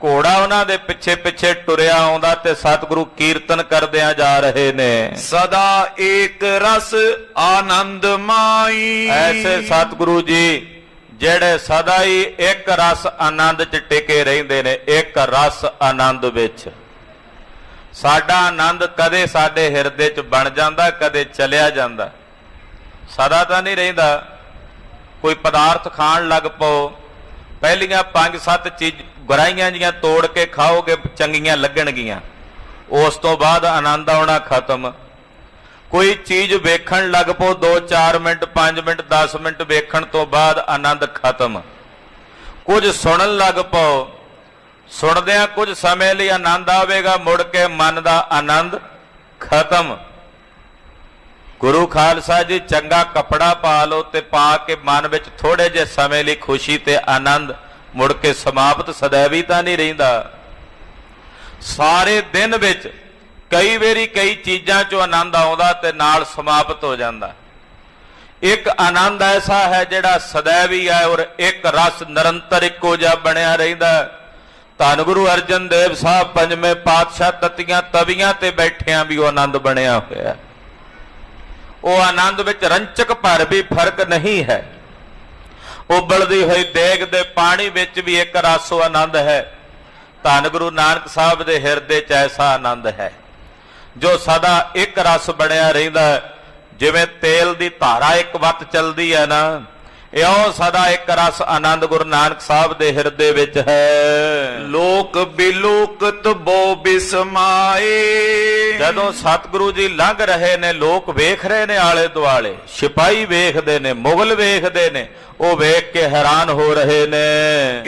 ਘੋੜਾ ਉਹਨਾਂ ਦੇ ਪਿੱਛੇ ਪਿੱਛੇ ਟੁਰਿਆ ਆਉਂਦਾ ਤੇ ਸਤਿਗੁਰੂ ਕੀਰਤਨ ਕਰਦਿਆਂ ਜਾ ਰਹੇ ਨੇ।
ਸਦਾ ਏਕ ਰਸ ਆਨੰਦ ਮਾਈ।
ਐਸੇ ਸਤਿਗੁਰੂ ਜੀ ਜਿਹੜੇ ਸਦਾ ਹੀ ਇੱਕ ਰਸ ਆਨੰਦ 'ਚ ਟਿਕੇ ਰਹਿੰਦੇ ਨੇ, ਇੱਕ ਰਸ ਆਨੰਦ ਵਿੱਚ। ਸਾਡਾ ਆਨੰਦ ਕਦੇ ਸਾਡੇ ਹਿਰਦੇ 'ਚ ਬਣ ਜਾਂਦਾ, ਕਦੇ ਚਲਿਆ ਜਾਂਦਾ, ਸਦਾ ਤਾਂ ਨਹੀਂ ਰਹਿੰਦਾ। ਕੋਈ ਪਦਾਰਥ ਖਾਣ ਲੱਗ ਪਓ, ਪਹਿਲੀਆਂ 5-7 ਚੀਜ਼ ਗੁਰਾਈਆਂ ਜੀਆਂ ਤੋੜ ਕੇ ਖਾਓਗੇ ਚੰਗੀਆਂ ਲੱਗਣਗੀਆਂ, ਉਸ ਤੋਂ ਬਾਅਦ ਆਨੰਦ ਆਉਣਾ ਖਤਮ। ਕੋਈ ਚੀਜ਼ ਵੇਖਣ ਲੱਗ ਪਓ, 2-4 ਮਿੰਟ 5 ਮਿੰਟ 10 ਮਿੰਟ ਵੇਖਣ ਤੋਂ ਬਾਅਦ ਆਨੰਦ ਖਤਮ। ਕੁਝ ਸੁਣਨ ਲੱਗ ਪਓ, ਸੁਣਦਿਆਂ ਕੁਝ ਸਮੇਂ ਲਈ ਆਨੰਦ ਆਵੇਗਾ, ਮੁੜ ਕੇ ਮਨ ਦਾ ਆਨੰਦ ਖਤਮ। ਗੁਰੂ ਖਾਲਸਾ ਜੀ ਚੰਗਾ ਕੱਪੜਾ ਪਾ ਲਓ ਤੇ ਪਾ ਕੇ ਮਨ ਵਿੱਚ ਥੋੜੇ ਜਿਹੇ ਸਮੇਂ ਲਈ ਖੁਸ਼ੀ ਤੇ ਆਨੰਦ, ਮੁੜ ਕੇ ਸਮਾਪਤ ਸदैवी ਤਾਂ ਨਹੀਂ ਰਹਿੰਦਾ। ਸਾਰੇ ਦਿਨ ਵਿੱਚ ਕਈ ਵਾਰੀ ਕਈ ਚੀਜ਼ਾਂ 'ਚੋਂ ਆਨੰਦ ਆਉਂਦਾ ਤੇ ਨਾਲ ਸਮਾਪਤ ਹੋ ਜਾਂਦਾ। ਇੱਕ ਆਨੰਦ ਐਸਾ ਹੈ ਜਿਹੜਾ ਸदैवी ਹੈ ਔਰ ਇੱਕ ਰਸ ਨਿਰੰਤਰ ਇੱਕੋ ਜਿਹਾ ਬਣਿਆ ਰਹਿੰਦਾ। ਧੰਨ ਗੁਰੂ ਅਰਜਨ ਦੇਵ ਸਾਹਿਬ ਪੰਜਵੇਂ ਪਾਤਸ਼ਾਹ ਤਤੀਆਂ ਤਵੀਆਂ ਤੇ ਬੈਠਿਆਂ ਵੀ ਉਹ ਆਨੰਦ ਬਣਿਆ ਹੋਇਆ। ਉਹ ਆਨੰਦ ਵਿੱਚ ਰੰਚਕ ਭਰ ਵੀ ਫਰਕ ਨਹੀਂ ਹੈ। ਉਬਲਦੀ ਹੋਈ ਦੇਗ ਦੇ ਪਾਣੀ ਵਿੱਚ ਵੀ ਇੱਕ ਰਸੋ ਆਨੰਦ ਹੈ। ਧੰਨ ਗੁਰੂ ਨਾਨਕ ਸਾਹਿਬ ਦੇ ਹਿਰਦੇ 'ਚ ਐਸਾ ਆਨੰਦ ਹੈ ਜੋ ਸਦਾ ਇੱਕ ਰਸ ਬਣਿਆ ਰਹਿੰਦਾ। ਜਿਵੇਂ ਤੇਲ ਦੀ ਧਾਰਾ ਇੱਕ ਵੱਤ ਚੱਲਦੀ ਹੈ ਨਾ, ਇਉਂ ਸਦਾ ਇੱਕ ਰਸ ਆਨੰਦ ਗੁਰੂ ਨਾਨਕ ਸਾਹਿਬ ਦੇ ਹਿਰਦੇ ਵਿੱਚ ਹੈ।
ਲੋਕ ਬਿਲੋਕਤ ਬੋ ਬਿਸਮਾਏ।
ਜਦੋਂ ਸਤਿਗੁਰੂ ਜੀ ਲੰਘ ਰਹੇ ਨੇ, ਲੋਕ ਵੇਖ ਰਹੇ ਨੇ ਆਲੇ ਦੁਆਲੇ, ਸਿਪਾਹੀ ਵੇਖਦੇ ਨੇ, ਮੁਗਲ ਵੇਖਦੇ ਨੇ, ਉਹ ਵੇਖ ਕੇ ਹੈਰਾਨ ਹੋ ਰਹੇ ਨੇ।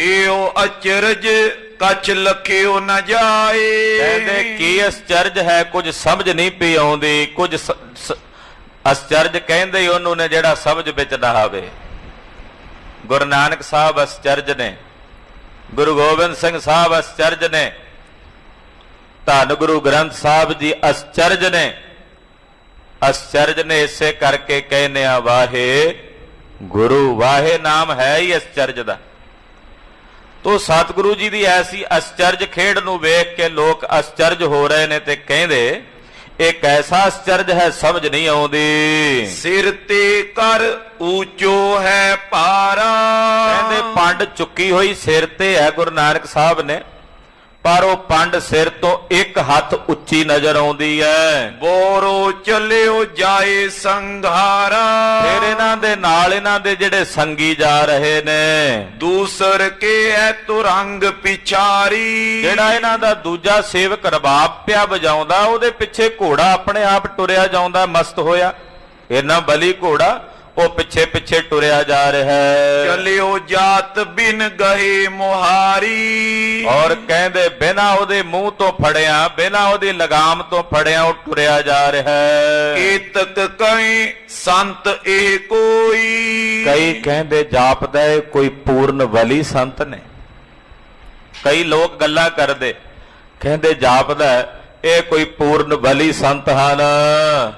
ਏਓ ਅਚਰਜ ਕਛ ਲਖਿਓ ਨ ਜਾਏ।
ਕਹਿੰਦੇ ਕੀ ਅਚਰਜ ਹੈ, ਕੁਝ ਸਮਝ ਨਹੀਂ ਪਈ ਆਉਂਦੀ। ਕੁਝ ਅਚਰਜ ਕਹਿੰਦੇ ਉਹਨੂੰ ਨੇ ਜਿਹੜਾ ਸਮਝ ਵਿੱਚ ਨਾ ਆਵੇ। ਗੁਰੂ ਨਾਨਕ ਸਾਹਿਬ ਅਚਰਜ ਨੇ, ਗੁਰੂ ਗੋਬਿੰਦ ਸਿੰਘ ਸਾਹਿਬ ਅਚਰਜ ਨੇ, ਧੰਨ ਗੁਰੂ ਗ੍ਰੰਥ ਸਾਹਿਬ ਜੀ ਅਚਰਜ ਨੇ। ਅਚਰਜ ਨੇ ਇਸੇ ਕਰਕੇ ਕਹਿੰਦੇ ਆ ਵਾਹੇ ਗੁਰੂ, ਵਾਹੇ ਨਾਮ ਹੈ ਹੀ ਅਚਰਜ ਦਾ। ਤੋ ਸਤਿਗੁਰੂ ਜੀ ਦੀ ਐਸੀ ਅਚਰਜ ਖੇਡ ਨੂੰ ਵੇਖ ਕੇ ਲੋਕ ਅਚਰਜ ਹੋ ਰਹੇ ਨੇ ਤੇ ਕਹਿੰਦੇ एक ऐसा आश्चर्य है समझ नहीं आउंदी।
सिर ते कर ऊंचो है पारा।
कहंदे पंड चुकी हुई सिर ते है गुरु नानक साहब ने, पर ਉਹ ਪੰਡ ਸਿਰ ਤੋਂ ਇੱਕ ਹੱਥ ਉੱਚੀ ਨਜ਼ਰ ਆਉਂਦੀ ਹੈ।
ਬੋਰੋ ਚੱਲਿਓ ਜਾਏ ਸੰਘਾਰਾ।
ਫਿਰ ਇਹਨਾਂ ਦੇ ਨਾਲ ਇਹਨਾਂ ਦੇ ਜਿਹੜੇ ਸੰਗੀ ਜਾ ਰਹੇ ਨੇ,
ਦੂਸਰ ਕੇ ਹੈ ਤੁਰੰਗ ਪਿਛਾਰੀ।
ਜਿਹੜਾ ਇਹਨਾਂ ਦਾ ਦੂਜਾ ਸੇਵਕ ਰਬਾਬ ਪਿਆ ਵਜਾਉਂਦਾ, ਉਹਦੇ ਪਿੱਛੇ ਘੋੜਾ ਆਪਣੇ ਆਪ ਟੁਰਿਆ ਜਾਂਦਾ ਮਸਤ ਹੋਇਆ। ਇਹਨਾਂ ਬਲੀ ਘੋੜਾ ਉਹ ਪਿੱਛੇ ਪਿੱਛੇ ਟੁਰਿਆ ਜਾ ਰਿਹਾ ਹੈ।
ਚੱਲਿਓ ਜਾਤ ਬਿਨ ਗਏ ਮੁਹਾਰੀ।
ਔਰ ਕਹਿੰਦੇ ਬਿਨਾਂ ਉਹਦੇ ਮੂੰਹ ਤੋਂ ਫੜਿਆ, ਬਿਨਾਂ ਉਹਦੀ ਲਗਾਮ ਤੋਂ ਫੜਿਆ ਉਹ ਟੁਰਿਆ ਜਾ ਰਿਹਾ ਹੈ।
ਏਤਕ ਕਈ ਸੰਤ ਇਹ ਕੋਈ।
ਕਈ ਕਹਿੰਦੇ ਜਾਪਦਾ ਇਹ ਕੋਈ ਪੂਰਨ ਵਲੀ ਸੰਤ ਨੇ। ਕਈ ਲੋਕ ਗੱਲਾਂ ਕਰਦੇ, ਕਹਿੰਦੇ ਜਾਪਦਾ ਇਹ ਕੋਈ ਪੂਰਨ ਬਲੀ ਸੰਤ ਹਨ।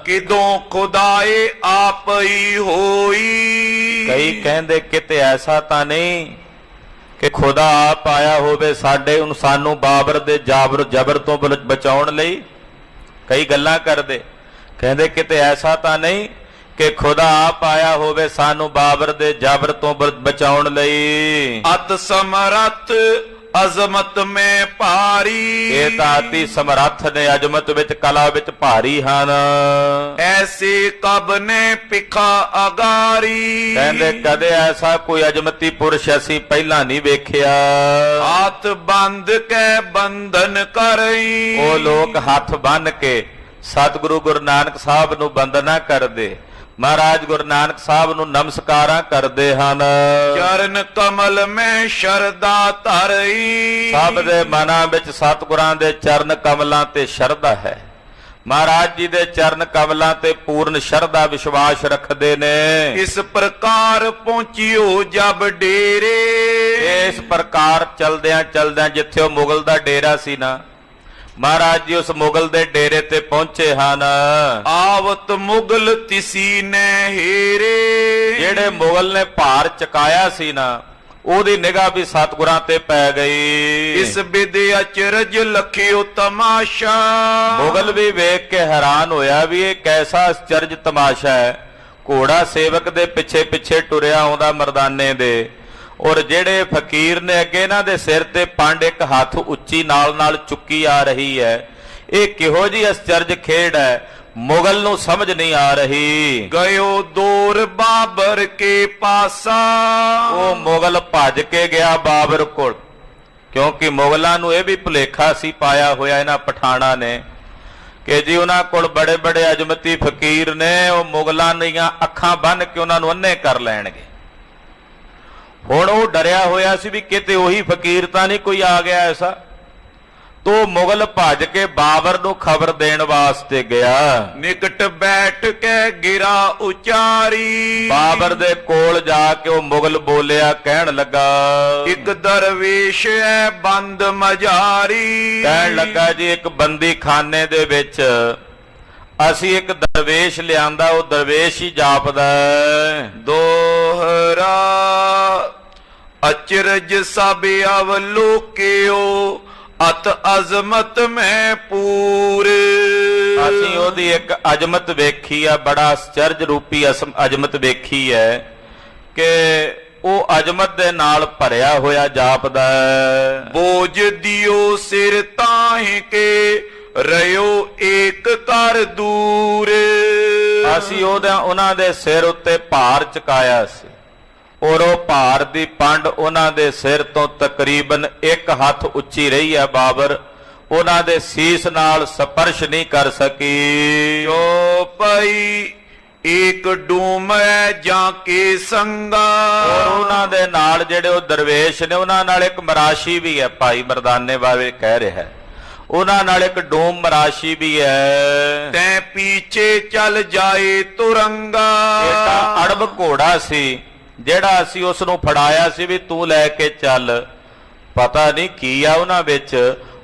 ਕਿਦੋਂ ਖੁਦਾਏ ਆਪ ਹੀ ਹੋਈ।
ਕਈ ਕਹਿੰਦੇ ਕਿਤੇ ਐਸਾ ਤਾਂ ਨਹੀਂ ਕਿ ਖੁਦਾ ਆਪ ਆਇਆ ਹੋਵੇ ਸਾਡੇ ਸਾਨੂੰ ਬਾਬਰ ਦੇ ਜਬਰ ਤੋਂ ਬਚਾਉਣ ਲਈ। ਕਈ ਗੱਲਾਂ ਕਰਦੇ, ਕਹਿੰਦੇ ਕਿਤੇ ਐਸਾ ਤਾਂ ਨਹੀਂ ਕਿ ਖੁਦਾ ਆਪ ਆਇਆ ਹੋਵੇ ਸਾਨੂੰ ਬਾਬਰ ਦੇ ਜਬਰ ਤੋਂ ਬਚਾਉਣ ਲਈ।
ਅਤ ਸਮਰੱਥ ਅਜ਼ਮਤ ਮੈਂ ਭਾਰੀ।
ਇਹ ਤਾਂ ਅਤੀ ਸਮਰੱਥ ਨੇ, ਅਜ਼ਮਤ ਵਿੱਚ ਕਲਾ ਵਿੱਚ ਭਾਰੀ ਹਨ।
ਐਸੇ ਕਬ ਨੇ ਪਿਖਾ ਅਗਾਰੀ।
ਕਹਿੰਦੇ ਕਦੇ ਐਸਾ ਕੋਈ ਅਜ਼ਮਤੀ ਪੁਰਸ਼ ਅਸੀਂ ਪਹਿਲਾਂ ਨਹੀਂ ਵੇਖਿਆ।
ਹੱਥ ਬੰਦ ਕੇ ਬੰਧਨ ਕਰਈ।
ਉਹ ਲੋਕ ਹੱਥ ਬੰਨ ਕੇ ਸਤਿਗੁਰੂ ਗੁਰੂ ਨਾਨਕ ਸਾਹਿਬ ਨੂੰ ਬੰਦਨਾ ਕਰਦੇ, ਮਹਾਰਾਜ ਗੁਰੂ ਨਾਨਕ ਸਾਹਿਬ ਨੂੰ ਨਮਸਕਾਰਾਂ ਕਰਦੇ ਹਨ।
ਚਰਨ ਕਮਲ ਮੈਂ ਸ਼ਰਧਾ ਧਰਈ।
ਸਭ ਦੇ ਮਨਾਂ ਵਿੱਚ ਸਤਿਗੁਰਾਂ ਦੇ ਚਰਨ ਕਮਲਾਂ ਤੇ ਸ਼ਰਧਾ ਹੈ। ਮਹਾਰਾਜ ਜੀ ਦੇ ਚਰਨ ਕਮਲਾਂ ਤੇ ਪੂਰਨ ਸ਼ਰਧਾ ਵਿਸ਼ਵਾਸ ਰੱਖਦੇ ਨੇ।
ਇਸ ਪ੍ਰਕਾਰ ਪਹੁੰਚਿਓ ਜਬ ਡੇਰੇ।
ਇਸ ਪ੍ਰਕਾਰ ਚਲਦਿਆਂ ਚਲਦਿਆਂ ਜਿੱਥੇ ਉਹ ਮੁਗਲ ਦਾ ਡੇਰਾ ਸੀ ਨਾ, ਮਹਾਰਾਜ ਜੀ ਉਸ ਮੁਗਲ ਦੇ ਡੇਰੇ ਤੇ ਪਹੁੰਚੇ ਹਨ।
ਆਵਤ ਮੁਗਲ ਤਿਸੀ ਨੇ ਹੀਰੇ।
ਜਿਹੜੇ ਮੁਗਲ ਨੇ ਭਾਰ ਚਕਾਇਆ ਸੀ ਨਾ, ਉਹਦੀ ਨਿਗਾਹ ਵੀ ਸਤਿਗੁਰਾਂ ਤੇ ਪੈ ਗਈ।
ਇਸ ਵਿਦੇ ਅਚਰਜ ਲਖਿਓ ਤਮਾਸ਼ਾ।
ਮੁਗਲ ਵੀ ਵੇਖ ਕੇ ਹੈਰਾਨ ਹੋਇਆ ਵੀ ਇਹ ਕੈਸਾ ਅਚਰਜ ਤਮਾਸ਼ਾ ਹੈ। ਘੋੜਾ ਸੇਵਕ ਦੇ ਪਿੱਛੇ ਪਿੱਛੇ ਟੁਰਿਆ ਆਉਂਦਾ ਮਰਦਾਨੇ ਦੇ, ਔਰ ਜਿਹੜੇ ਫਕੀਰ ਨੇ ਅੱਗੇ ਇਹਨਾਂ ਦੇ ਸਿਰ ਤੇ ਪੰਡ ਇੱਕ ਹੱਥ ਉੱਚੀ ਨਾਲ ਨਾਲ ਚੁੱਕੀ ਆ ਰਹੀ ਹੈ। ਇਹ ਕਿਹੋ ਜੀ ਅਚਰਜ ਖੇਡ ਹੈ, ਮੁਗਲ ਨੂੰ ਸਮਝ ਨਹੀਂ ਆ ਰਹੀ।
ਗਇਓ ਦੌਰ ਬਾਬਰ ਕੇ ਪਾਸਾ।
ਉਹ ਮੁਗਲ ਭੱਜ ਕੇ ਗਿਆ ਬਾਬਰ ਕੋਲ, ਕਿਉਂਕਿ ਮੁਗਲਾਂ ਨੂੰ ਇਹ ਵੀ ਭੁਲੇਖਾ ਸੀ ਪਾਇਆ ਹੋਇਆ ਇਹਨਾਂ ਪਠਾਣਾ ਨੇ ਕਿ ਜੀ ਉਹਨਾਂ ਕੋਲ ਬੜੇ ਬੜੇ ਅਜਮਤੀ ਫਕੀਰ ਨੇ, ਉਹ ਮੁਗਲਾਂ ਦੀਆਂ ਅੱਖਾਂ ਬੰਨ੍ਹ ਕੇ ਉਹਨਾਂ ਨੂੰ ਅੰਨੇ ਕਰ ਲੈਣਗੇ। ਹੁਣ ਉਹ ਡਰਿਆ ਹੋਇਆ ਸੀ ਵੀ ਕਿਤੇ ਉਹੀ ਫਕੀਰ ਤਾਂ ਨਹੀਂ ਕੋਈ ਆ ਗਿਆ ਐਸਾ। ਤੋ ਮੁਗਲ ਭੱਜ ਕੇ ਬਾਬਰ ਨੂੰ ਖਬਰ ਦੇਣ ਵਾਸਤੇ ਗਿਆ।
ਨਿਕਟ ਬੈਠ ਕੇ ਗਿਰਾ ਉਚਾਰੀ।
ਬਾਬਰ ਦੇ ਕੋਲ ਜਾ ਕੇ ਉਹ ਮੁਗਲ ਬੋਲਿਆ, ਕਹਿਣ ਲੱਗਾ,
ਇੱਕ ਦਰਵੇਸ਼ ਹੈ ਬੰਦ ਮਜਾਰੀ।
ਕਹਿਣ ਲੱਗਾ ਜੀ ਇੱਕ ਬੰਦੀ ਖਾਨੇ ਦੇ ਵਿੱਚ ਅਸੀਂ ਇੱਕ ਦਰਵੇਸ਼ ਲਿਆਂਦਾ, ਉਹ ਦਰਵੇਸ਼ ਹੀ ਜਾਪਦਾ।
ਦੋਹਰਾ ਅਚਰਜ ਸਭ ਅਵਲੋਕਿਓ ਅਤ ਅਜ਼ਮਤ ਮੈਂ ਪੂਰ।
ਅਸੀਂ ਉਹਦੀ ਇੱਕ ਅਜ਼ਮਤ ਵੇਖੀ ਆ, ਬੜਾ ਅਚਰਜ ਰੂਪੀ ਅਜ਼ਮਤ ਵੇਖੀ ਹੈ ਕਿ ਉਹ ਅਜ਼ਮਤ ਦੇ ਨਾਲ ਭਰਿਆ ਹੋਇਆ ਜਾਪਦਾ।
ਬੋਝ ਦਿਓ ਸਿਰ ਤਾਹੀਂ ਕੇ ਰਿਓ ਏਕ ਕਰ ਦੂਰ।
ਅਸੀਂ ਉਹਨਾਂ ਦੇ ਸਿਰ ਉੱਤੇ ਭਾਰ ਚੁਕਾਇਆ ਸੀ, ਔਰ ਉਹ ਭਾਰ ਦੀ ਪੰਡ ਉਹਨਾਂ ਦੇ ਸਿਰ ਤੋਂ ਤਕਰੀਬਨ ਇੱਕ ਹੱਥ ਉੱਚੀ ਰਹੀ ਹੈ। ਬਾਬਰ ਉਹਨਾਂ ਦੇ ਸੀਸ ਨਾਲ ਸਪਰਸ਼ ਨਹੀਂ ਕਰ ਸਕੀ।
ਜੋ ਪਈ ਏਕ ਡੂਮੈ ਜਾਂ ਕੇ ਸੰਗਾ।
ਔਰ ਉਹਨਾਂ ਦੇ ਨਾਲ ਜਿਹੜੇ ਉਹ ਦਰਵੇਸ਼ ਨੇ, ਉਹਨਾਂ ਨਾਲ ਇੱਕ ਮਰਾਸ਼ੀ ਵੀ ਹੈ। ਭਾਈ ਮਰਦਾਨੇ ਬਾਰੇ ਕਹਿ ਰਿਹਾ ਹੈ, ਉਹਨਾਂ ਨਾਲ ਇੱਕ ਡੂਮ ਮਰਾਸ਼ੀ ਵੀ ਹੈ।
ਤੈਂ ਪੀਛੇ ਚੱਲ ਜਾਏ ਤੁਰੰਗਾ।
ਇਹ ਅੜਬ ਘੋੜਾ ਸੀ ਜਿਹੜਾ ਅਸੀਂ ਉਸ ਨੂੰ ਫੜਾਇਆ ਸੀ ਵੀ ਤੂੰ ਲੈ ਕੇ ਚੱਲ। ਪਤਾ ਨਹੀਂ ਕੀ ਆ ਉਹਨਾਂ ਵਿੱਚ।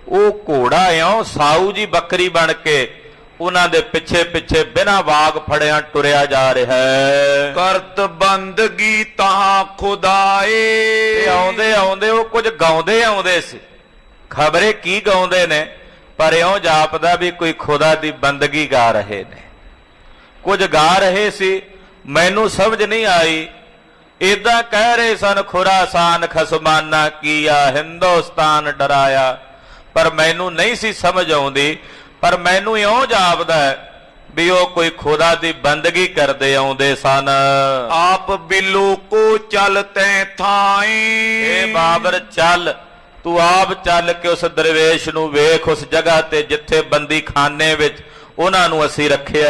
ਉਹ ਘੋੜਾ ਇਉਂ ਸਾਊ ਜੀ ਬੱਕਰੀ ਬਣ ਕੇ ਉਹਨਾਂ ਦੇ ਪਿੱਛੇ ਪਿੱਛੇ ਬਿਨਾਂ ਵਾਗ ਫੜਿਆ ਟੁਰਿਆ ਜਾ ਰਿਹਾ ਹੈ।
ਕਰਤ ਬੰਦਗੀ ਤਾਂ ਖੁਦਾਏ।
ਆਉਂਦੇ ਆਉਂਦੇ ਉਹ ਕੁਝ ਗਾਉਂਦੇ ਆਉਂਦੇ ਸੀ। ਖਬਰੇ ਕੀ ਗਾਉਂਦੇ ਨੇ, ਪਰ ਇਉਂ ਜਾਪਦਾ ਵੀ ਕੋਈ ਖੁਦਾ ਦੀ ਬੰਦਗੀ ਗਾ ਰਹੇ ਨੇ। ਕੁਝ ਗਾ ਰਹੇ ਸੀ, ਮੈਨੂੰ ਸਮਝ ਨਹੀਂ ਆਈ। ਏਦਾਂ ਕਹਿ ਰਹੇ ਸਨ, ਖੁਰਾਸਾਨ ਖਸਮਾਨਾ ਕੀਆ, ਹਿੰਦੁਸਤਾਨ ਡਰਾਇਆ, ਪਰ ਮੈਨੂੰ ਨਹੀਂ ਸੀ ਸਮਝ ਆਉਂਦੀ। ਪਰ ਮੈਨੂੰ ਇਉਂ ਜਾਪਦਾ ਵੀ ਉਹ ਕੋਈ ਖੁਦਾ ਦੀ ਬੰਦਗੀ ਕਰਦੇ ਆਉਂਦੇ ਸਨ।
ਆਪ ਬਿੱਲੂ ਕੋ ਚਲਤੇ ਥਾਈ,
ਏ ਬਾਬਰ ਚੱਲ, ਤੂੰ ਆਪ ਚੱਲ ਕੇ ਉਸ ਦਰਵੇਸ਼ ਨੂੰ ਵੇਖ, ਉਸ ਜਗ੍ਹਾ ਤੇ ਜਿੱਥੇ ਬੰਦੀ ਖਾਨੇ ਵਿੱਚ ਉਹਨਾਂ ਨੂੰ ਅਸੀਂ ਰੱਖਿਆ।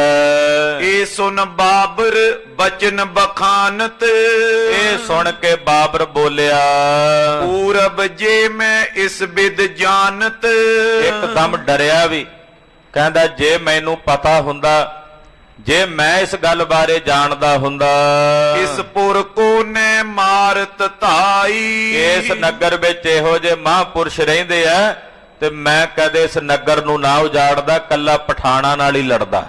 ਇਹ ਸੁਨ ਬਾਬਰ ਬਚਨ ਬਖਾਨਤ,
ਇਹ ਸੁਣ ਕੇ ਬਾਬਰ ਬੋਲਿਆ,
ਪੂਰਬ ਜੇ ਮੈਂ ਇਸ ਬਿਦ ਜਾਣਤ।
ਇੱਕਦਮ ਡਰਿਆ ਵੀ, ਕਹਿੰਦਾ ਜੇ ਮੈਨੂੰ ਪਤਾ ਹੁੰਦਾ, ਜੇ ਮੈਂ ਇਸ ਗੱਲ ਬਾਰੇ ਜਾਣਦਾ ਹੁੰਦਾ।
ਇਸ ਪੁਰ ਕੋ ਨੇ ਮਾਰਤ ਧਾਈ,
ਇਸ ਨਗਰ ਵਿੱਚ ਇਹੋ ਜਿਹੇ ਮਹਾਂਪੁਰਸ਼ ਰਹਿੰਦੇ ਆ ਤੇ ਮੈਂ ਕਦੇ ਇਸ ਨਗਰ ਨੂੰ ਨਾ ਉਜਾੜਦਾ, ਕੱਲਾ ਪਠਾਣਾ ਨਾਲ ਹੀ ਲੜਦਾ।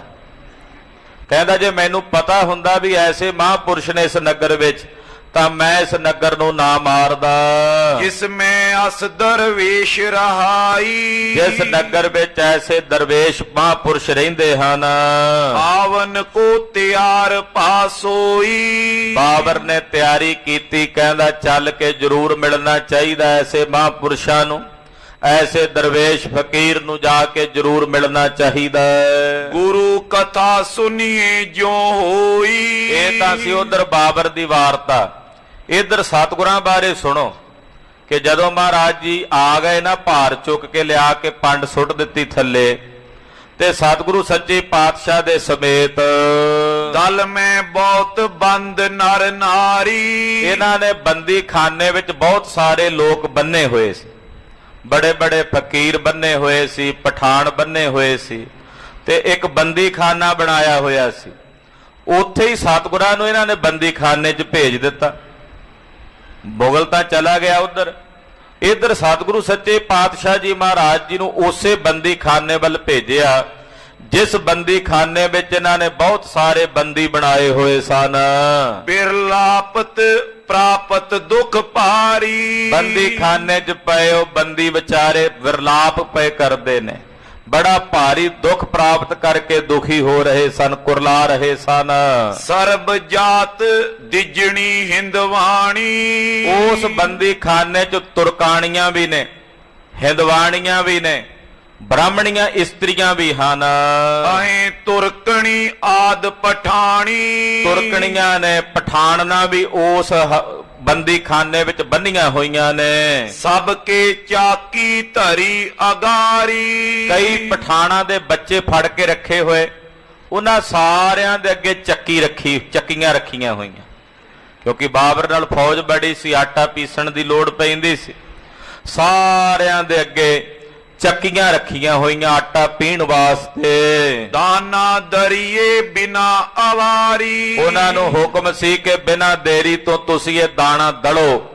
ਕਹਿੰਦਾ ਜੇ ਮੈਨੂੰ ਪਤਾ ਹੁੰਦਾ ਵੀ ਐਸੇ ਮਹਾਂਪੁਰਸ਼ ਨੇ ਇਸ ਨਗਰ ਵਿੱਚ, ਤਾਂ ਮੈਂ ਇਸ ਨਗਰ ਨੂੰ ਨਾ ਮਾਰਦਾ।
ਜਿਸ ਮੈਂ ਅਸ ਦਰਵੇਸ਼ ਰਹਾਈ,
ਜਿਸ ਨਗਰ ਵਿੱਚ ਐਸੇ ਦਰਵੇਸ਼ ਮਹਾਂਪੁਰਸ਼ ਰਹਿੰਦੇ ਹਨ।
ਆਵਨ ਕੋ ਤਿਆਰ ਪਾਸੋਈ,
ਬਾਬਰ ਨੇ ਤਿਆਰੀ ਕੀਤੀ, ਕਹਿੰਦਾ ਚੱਲ ਕੇ ਜ਼ਰੂਰ ਮਿਲਣਾ ਚਾਹੀਦਾ ਐਸੇ ਮਹਾਂਪੁਰਸ਼ਾਂ ਨੂੰ, ਐਸੇ ਦਰਵੇਸ਼ ਫਕੀਰ ਨੂੰ ਜਾ ਕੇ ਜ਼ਰੂਰ ਮਿਲਣਾ ਚਾਹੀਦਾ।
ਗੁਰੂ ਕਥਾ ਸੁਣੀਏ ਜੋ ਹੋਈ।
ਇਹ ਤਾਂ ਸੀ ਉਧਰ ਬਾਬਰ ਦੀ ਵਾਰਤਾ। ਇਧਰ ਸਤਿਗੁਰਾਂ ਬਾਰੇ ਸੁਣੋ ਕਿ ਜਦੋਂ ਮਹਾਰਾਜ ਜੀ ਆ ਗਏ ਨਾ, ਭਾਰ ਚੁੱਕ ਕੇ ਲਿਆ ਕੇ ਪੰਡ ਸੁੱਟ ਦਿੱਤੀ ਥੱਲੇ, ਤੇ ਸਤਿਗੁਰੂ ਸੱਚੇ ਪਾਤਸ਼ਾਹ ਦੇ ਸਮੇਤ
ਦਲ ਮੈਂ ਬਹੁਤ ਬੰਦ ਨਰ ਨਾਰੀ,
ਇਹਨਾਂ ਨੇ ਬੰਦੀ ਖਾਨੇ ਵਿੱਚ ਬਹੁਤ ਸਾਰੇ ਲੋਕ ਬੰਨੇ ਹੋਏ ਸੀ। ਬੜੇ ਬੜੇ ਫਕੀਰ ਬੰਨੇ ਹੋਏ ਸੀ, ਪਠਾਨ ਬੰਨੇ ਹੋਏ ਸੀ, ਤੇ ਇੱਕ ਬੰਦੀ ਖਾਨਾ ਬਣਾਇਆ ਹੋਇਆ ਸੀ। ਉੱਥੇ ਹੀ ਸਤਿਗੁਰਾਂ ਨੂੰ ਇਹਨਾਂ ਨੇ ਬੰਦੀ ਖਾਨੇ 'ਚ ਭੇਜ ਦਿੱਤਾ। ਮੁਗਲ ਤਾਂ ਚਲਾ ਗਿਆ ਉਧਰ, ਇਧਰ ਸਤਿਗੁਰੂ ਸੱਚੇ ਪਾਤਸ਼ਾਹ ਜੀ ਮਹਾਰਾਜ ਜੀ ਨੂੰ ਉਸੇ ਬੰਦੀ ਖਾਨੇ ਵੱਲ ਭੇਜਿਆ ਜਿਸ ਬੰਦੀ ਖਾਨੇ ਵਿੱਚ ਇਹਨਾਂ ਨੇ ਬਹੁਤ ਸਾਰੇ ਬੰਦੀ ਬਣਾਏ ਹੋਏ ਸਨ।
ਬਿਰਲਾਪਤ ਪ੍ਰਾਪਤ ਦੁਖ ਭਾਰੀ,
ਬੰਦੀ ਖਾਨੇ 'ਚ ਪਏ ਉਹ ਬੰਦੀ ਵਿਚਾਰੇ ਵਿਰਲਾਪ ਪਏ ਕਰਦੇ ਨੇ, ਬੜਾ ਭਾਰੀ ਦੁੱਖ ਪ੍ਰਾਪਤ ਕਰਕੇ ਦੁਖੀ ਹੋ ਰਹੇ ਸਨ, ਕੁਰਲਾ ਰਹੇ ਸਨ।
ਸਰਬ ਜਾਤ ਦਿਜਣੀ ਹਿੰਦਵਾਣੀ,
ਉਸ ਬੰਦੀ ਖਾਨੇ 'ਚ ਤੁਰਕਾਣੀਆਂ ਵੀ ਨੇ, ਹਿੰਦਵਾਣੀਆਂ ਵੀ ਨੇ, ਬ੍ਰਾਹਮਣੀਆਂ ਇਸਤਰੀਆਂ ਵੀ ਹਨ।
ਅਹੇ ਤੁਰਕਣੀ ਆਦ ਪਠਾਣੀ,
ਤੁਰਕਣੀਆਂ ਨੇ, ਪਠਾਣਨਾ ਵੀ ਉਸ ਬੰਦੀ ਖਾਨੇ ਵਿੱਚ ਬੰਨੀਆਂ ਹੋਈਆਂ ਨੇ।
ਸਭ ਕੇ ਚਾਕੀ ਧਰੀ ਅਗਾਰੀ,
ਕਈ ਪਠਾਣਾ ਦੇ ਬੱਚੇ ਫੜ ਕੇ ਰੱਖੇ ਹੋਏ, ਉਹਨਾਂ ਸਾਰਿਆਂ ਦੇ ਅੱਗੇ ਚੱਕੀਆਂ ਰੱਖੀਆਂ ਹੋਈਆਂ, ਕਿਉਂਕਿ ਬਾਬਰ ਨਾਲ ਫੌਜ ਬੜੀ ਸੀ, ਆਟਾ ਪੀਸਣ ਦੀ ਲੋੜ ਪੈਂਦੀ ਸੀ। ਸਾਰਿਆਂ ਦੇ ਅੱਗੇ ਚੱਕੀਆਂ ਰੱਖੀਆਂ ਹੋਈਆਂ ਆਟਾ ਪੀਣ ਵਾਸਤੇ।
ਦਾਨਾ ਦਰੀਏ ਬਿਨਾ ਅਵਾਰੀ,
ਉਹਨਾਂ ਨੂੰ ਹੁਕਮ ਸੀ ਕਿ ਬਿਨਾ ਦੇਰੀ ਤੋਂ ਤੁਸੀਂ ਇਹ ਦਾਣਾ ਦਲੋ,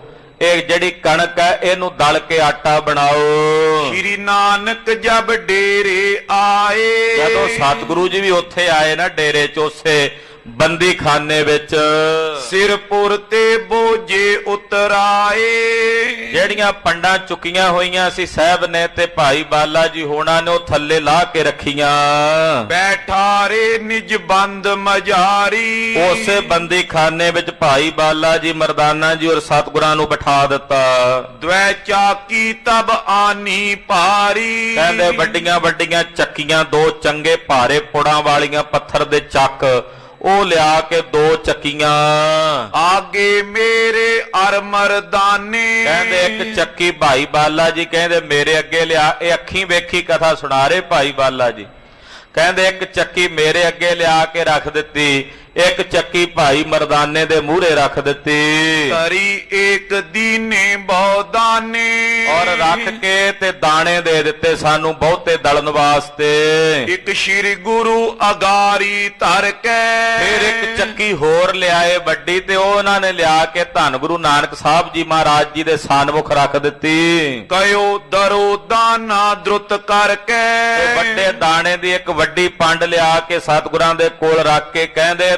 ਇਹ ਜਿਹੜੀ ਕਣਕ ਹੈ ਇਹਨੂੰ ਦਲ ਕੇ ਆਟਾ ਬਣਾਓ।
ਸ਼੍ਰੀ ਨਾਨਕ ਜਬ ਡੇਰੇ ਆਏ,
ਜਦੋਂ ਸਤਿਗੁਰੂ ਜੀ ਵੀ ਉੱਥੇ ਆਏ ਨਾ ਡੇਰੇ 'ਚ, ਉਸੇ ਬੰਦੀ ਖਾਨੇ ਵਿੱਚ,
ਸਿਰਪੁਰ ਤੇ ਬੋਝੇ ਉਤਰਾਏ,
ਜਿਹੜੀਆਂ ਪੰਡਾਂ ਚੁੱਕੀਆਂ ਹੋਈਆਂ ਸੀ ਸਾਹਿਬ ਨੇ ਤੇ ਭਾਈ ਬਾਲਾ ਜੀ ਹੋਣਾ ਨੇ, ਉਹ ਥੱਲੇ ਲਾ ਕੇ ਰੱਖੀਆਂ।
ਬੈਠਾਰੇ ਨਿਜ ਬੰਦ ਮਜਾਰੀ,
ਉਸੇ ਬੰਦੀ ਖਾਨੇ ਵਿੱਚ ਭਾਈ ਬਾਲਾ ਜੀ, ਮਰਦਾਨਾ ਜੀ ਔਰ ਸਤਿਗੁਰਾਂ ਨੂੰ ਬਿਠਾ ਦਿੱਤਾ।
ਦਵੈ ਚਾਕੀ ਤਬ ਆਨੀ ਭਾਰੀ,
ਕਹਿੰਦੇ ਵੱਡੀਆਂ ਵੱਡੀਆਂ ਚੱਕੀਆਂ, ਦੋ ਚੰਗੇ ਭਾਰੇ ਪੁੜਾਂ ਵਾਲੀਆਂ ਪੱਥਰ ਦੇ ਚੱਕ, ਉਹ ਲਿਆ ਕੇ ਦੋ ਚੱਕੀਆਂ।
ਆਗੇ ਮੇਰੇ ਅਰ ਮਰਦਾਨੇ,
ਕਹਿੰਦੇ ਇੱਕ ਚੱਕੀ ਭਾਈ ਬਾਲਾ ਜੀ ਕਹਿੰਦੇ ਮੇਰੇ ਅੱਗੇ ਲਿਆ, ਇਹ ਅੱਖੀਂ ਵੇਖੀ ਕਥਾ ਸੁਣਾ ਰਹੇ ਭਾਈ ਬਾਲਾ ਜੀ। ਕਹਿੰਦੇ ਇੱਕ ਚੱਕੀ ਮੇਰੇ ਅੱਗੇ ਲਿਆ ਕੇ ਰੱਖ ਦਿੱਤੀ, ਇੱਕ ਚੱਕੀ ਭਾਈ ਮਰਦਾਨੇ ਦੇ ਮੂਹਰੇ ਰੱਖ ਦਿੱਤੀ।
ਤਰੀ ਏਕ ਦੀਨੇ ਬਹੁ ਦਾਨੇ,
ਔਰ ਰੱਖ ਕੇ ਤੇ ਦਾਣੇ ਦੇ ਦਿੱਤੇ ਸਾਨੂੰ ਬਹੁਤੇ ਦਲਣ ਵਾਸਤੇ।
ਇੱਕ ਸ਼੍ਰੀ ਗੁਰੂ ਅਗਾਰੀ ਧਰ ਕੇ,
ਫਿਰ ਇੱਕ ਚੱਕੀ ਹੋਰ ਲਿਆਏ ਵੱਡੀ, ਤੇ ਉਹ ਉਹਨਾਂ ਨੇ ਲਿਆ ਕੇ ਧੰਨ ਗੁਰੂ ਨਾਨਕ ਸਾਹਿਬ ਜੀ ਮਹਾਰਾਜ ਜੀ ਦੇ ਸਾਨਮੁਖ ਰੱਖ ਦਿੱਤੀ।
ਕਯੋ ਦਰੋ ਦਾਨਾ ਦਰੁਤ ਕਰਕੇ,
ਵੱਡੇ ਦਾਣੇ ਦੀ ਇੱਕ ਵੱਡੀ ਪੰਡ ਲਿਆ ਕੇ ਸਤਿਗੁਰਾਂ ਦੇ ਕੋਲ ਰੱਖ ਕੇ ਕਹਿੰਦੇ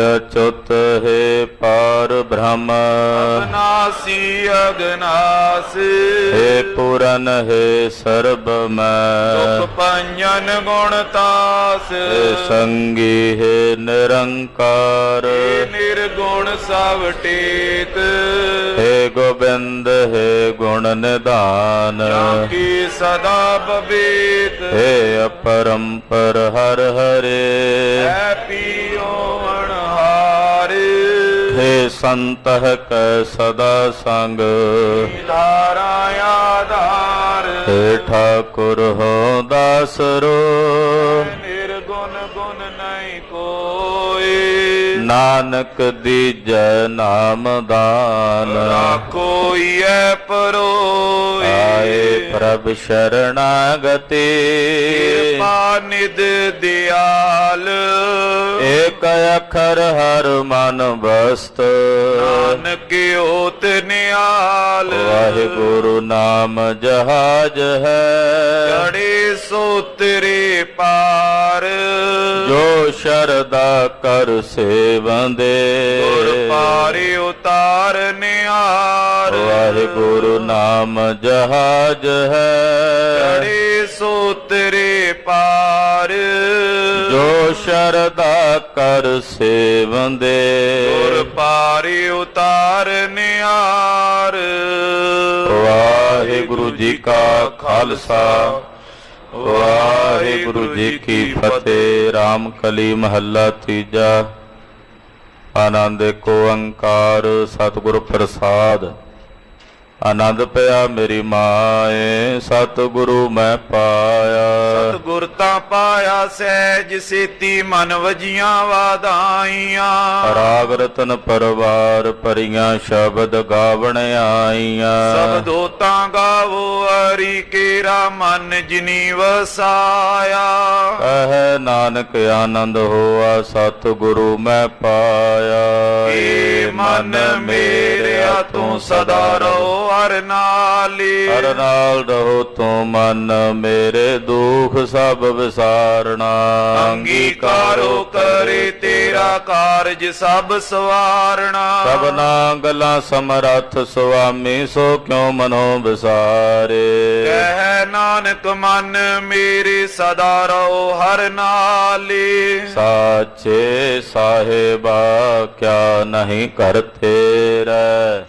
ਅਚੁੱਤ ਹੈ ਪਾਰ ਬ੍ਰਹਮ
ਅਬਨਾਸੀ ਅਗਨਾਸ
ਹੈ ਪੂਰਨ ਹੈ ਸਰਬ ਮੈਂ
ਦੁਖ ਪੰਜਨ ਗੁਣ ਤਾਸ
ਹੈ ਸੰਗੀ ਹੈ ਨਿਰੰਕਾਰ
ਏ ਨਿਰਗੁਣ ਸਭ ਟੇਕ
ਹੈ ਗੋਬਿੰਦ ਹੈ ਗੁਣ ਨਿਧਾਨ
ਜਾਂ ਕੀ ਸਦਾ ਬਬੀਤ
ਹੈ ਅਪਰੰਪਰ ਹਰ ਹਰੇ
ਹੈ ਪੀਓ ਅਣਹਾਰ
ਹੈ ਸੰਤਹ ਕੈ ਸਦਾ ਸੰਗ
ਧਾਰਾ ਆਧਾਰ
ਹੈ ਠਾਕੁਰ ਹੋ ਦਾਸਰੋ
ਨਿਰਗੁਣ ਗੁਣ ਨਹੀਂ ਕੋਏ
ਨਾਨਕ ਦੀਜੈ ਨਾਮ ਦਾਨ
ਰਾਖੋ ਈਐ ਪਰੋਏ
ਆਏ ਪ੍ਰਭ ਸ਼ਰਣਾਗਤੀ
ਕਿਰਪਾ ਨਿਧ ਦਿਆਲ
ਏਕ ਅੱਖਰ ਹਰ ਮਨ ਬਸਤ
ਨਾਨਕ ਓਤ ਨਿਆਲ
ਵਾਹਿਗੁਰੂ ਨਾਮ ਜਹਾਜ ਹੈ
ਚੜੇ ਸੋ ਤੇਰੇ ਪਾਰ
ਜੋ ਸ਼ਰਦਾ ਕਰ ਸੇਵੰਦੇ
ਗੁਰ ਪਾਰੇ ਉਤਾਰ ਨਿਆਰ
ਵਾਹਿਗੁਰੂ ਨਾਮ ਜਹਾਜ ਹੈ
ਚੜੇ ਸੋ ਤੇਰੇ ਪਾਰ
ਜੋ ਸ਼ਰਦਾ ਕਰ ਸੇਵੰਦੇ
ਗੁਰ ਪਾਰੇ ਉਤਾਰ ਨਿਆਰ
ਵਾਹਿਗੁਰੂ ਜੀ ਕਾ ਖਾਲਸਾ ਵਾਹਿਗੁਰੂ ਜੀ ਕੀ ਫਤਿਹ। ਰਾਮ ਕਲੀ ਮਹੱਲਾ ਤੀਜਾ। ਆਨੰਦ ਏਕ ਓੰਕਾਰ ਸਤਿਗੁਰ ਪ੍ਰਸਾਦ। ਆਨੰਦ ਪਿਆ ਮੇਰੀ ਮਾਏ ਸਤਿਗੁਰੂ ਮੈਂ ਪਾਇਆ।
ਸਤਿਗੁਰ ਤਾਂ ਪਾਇਆ ਸਹਿਜ ਸੇਤੀ ਮਨ ਵਜੀਆਂ ਵਾਧਾਈਆਂ।
ਰਾਗ ਰਤਨ ਪਰਵਾਰ ਭਰੀਆਂ ਸ਼ਬਦ ਗਾਵਣ ਆਈਆਂ।
ਸਬਦੋ ਤਾਂ ਗਾਵੋ ਹਰੀ ਕੇਰਾ ਮਨ ਜਿਨੀ ਵਸਾਇਆ।
ਕਹਿ ਨਾਨਕ ਆਨੰਦ ਹੋਆ ਸਤਿਗੁਰੂ ਮੈਂ ਪਾਇਆ।
ਏ ਮਨ ਮੇਰਿਆ ਤੂੰ ਸਦਾ ਰਹੋ ਹਰ ਨਾਲੀ।
ਹਰ ਨਾਲ ਰਹੋ ਤੂੰ ਮਨ ਮੇਰੇ ਦੁਖ ਸਭ ਵਿਸਾਰਣਾ।
ਅੰਗੀਕਾਰੋ ਕਰੇ ਤੇਰਾ ਕਾਰਜ ਸਭ ਸਵਾਰਣਾ।
ਸਭਨਾ ਗੱਲਾਂ ਸਮਰੱਥ ਸੁਆਮੀ ਸੋ ਕਿਉ ਮਨੋ ਵਿਸਾਰੇ।
ਕਹਿ ਨਾਨਕ ਮਨ ਮੇਰੇ ਸਦਾ ਰਹੋ ਹਰ ਨਾਲੀ।
ਸਾਚੇ ਸਾਹਿਬਾ ਕਿਆ ਨਹੀਂ ਕਰ ਤੇਰਾ।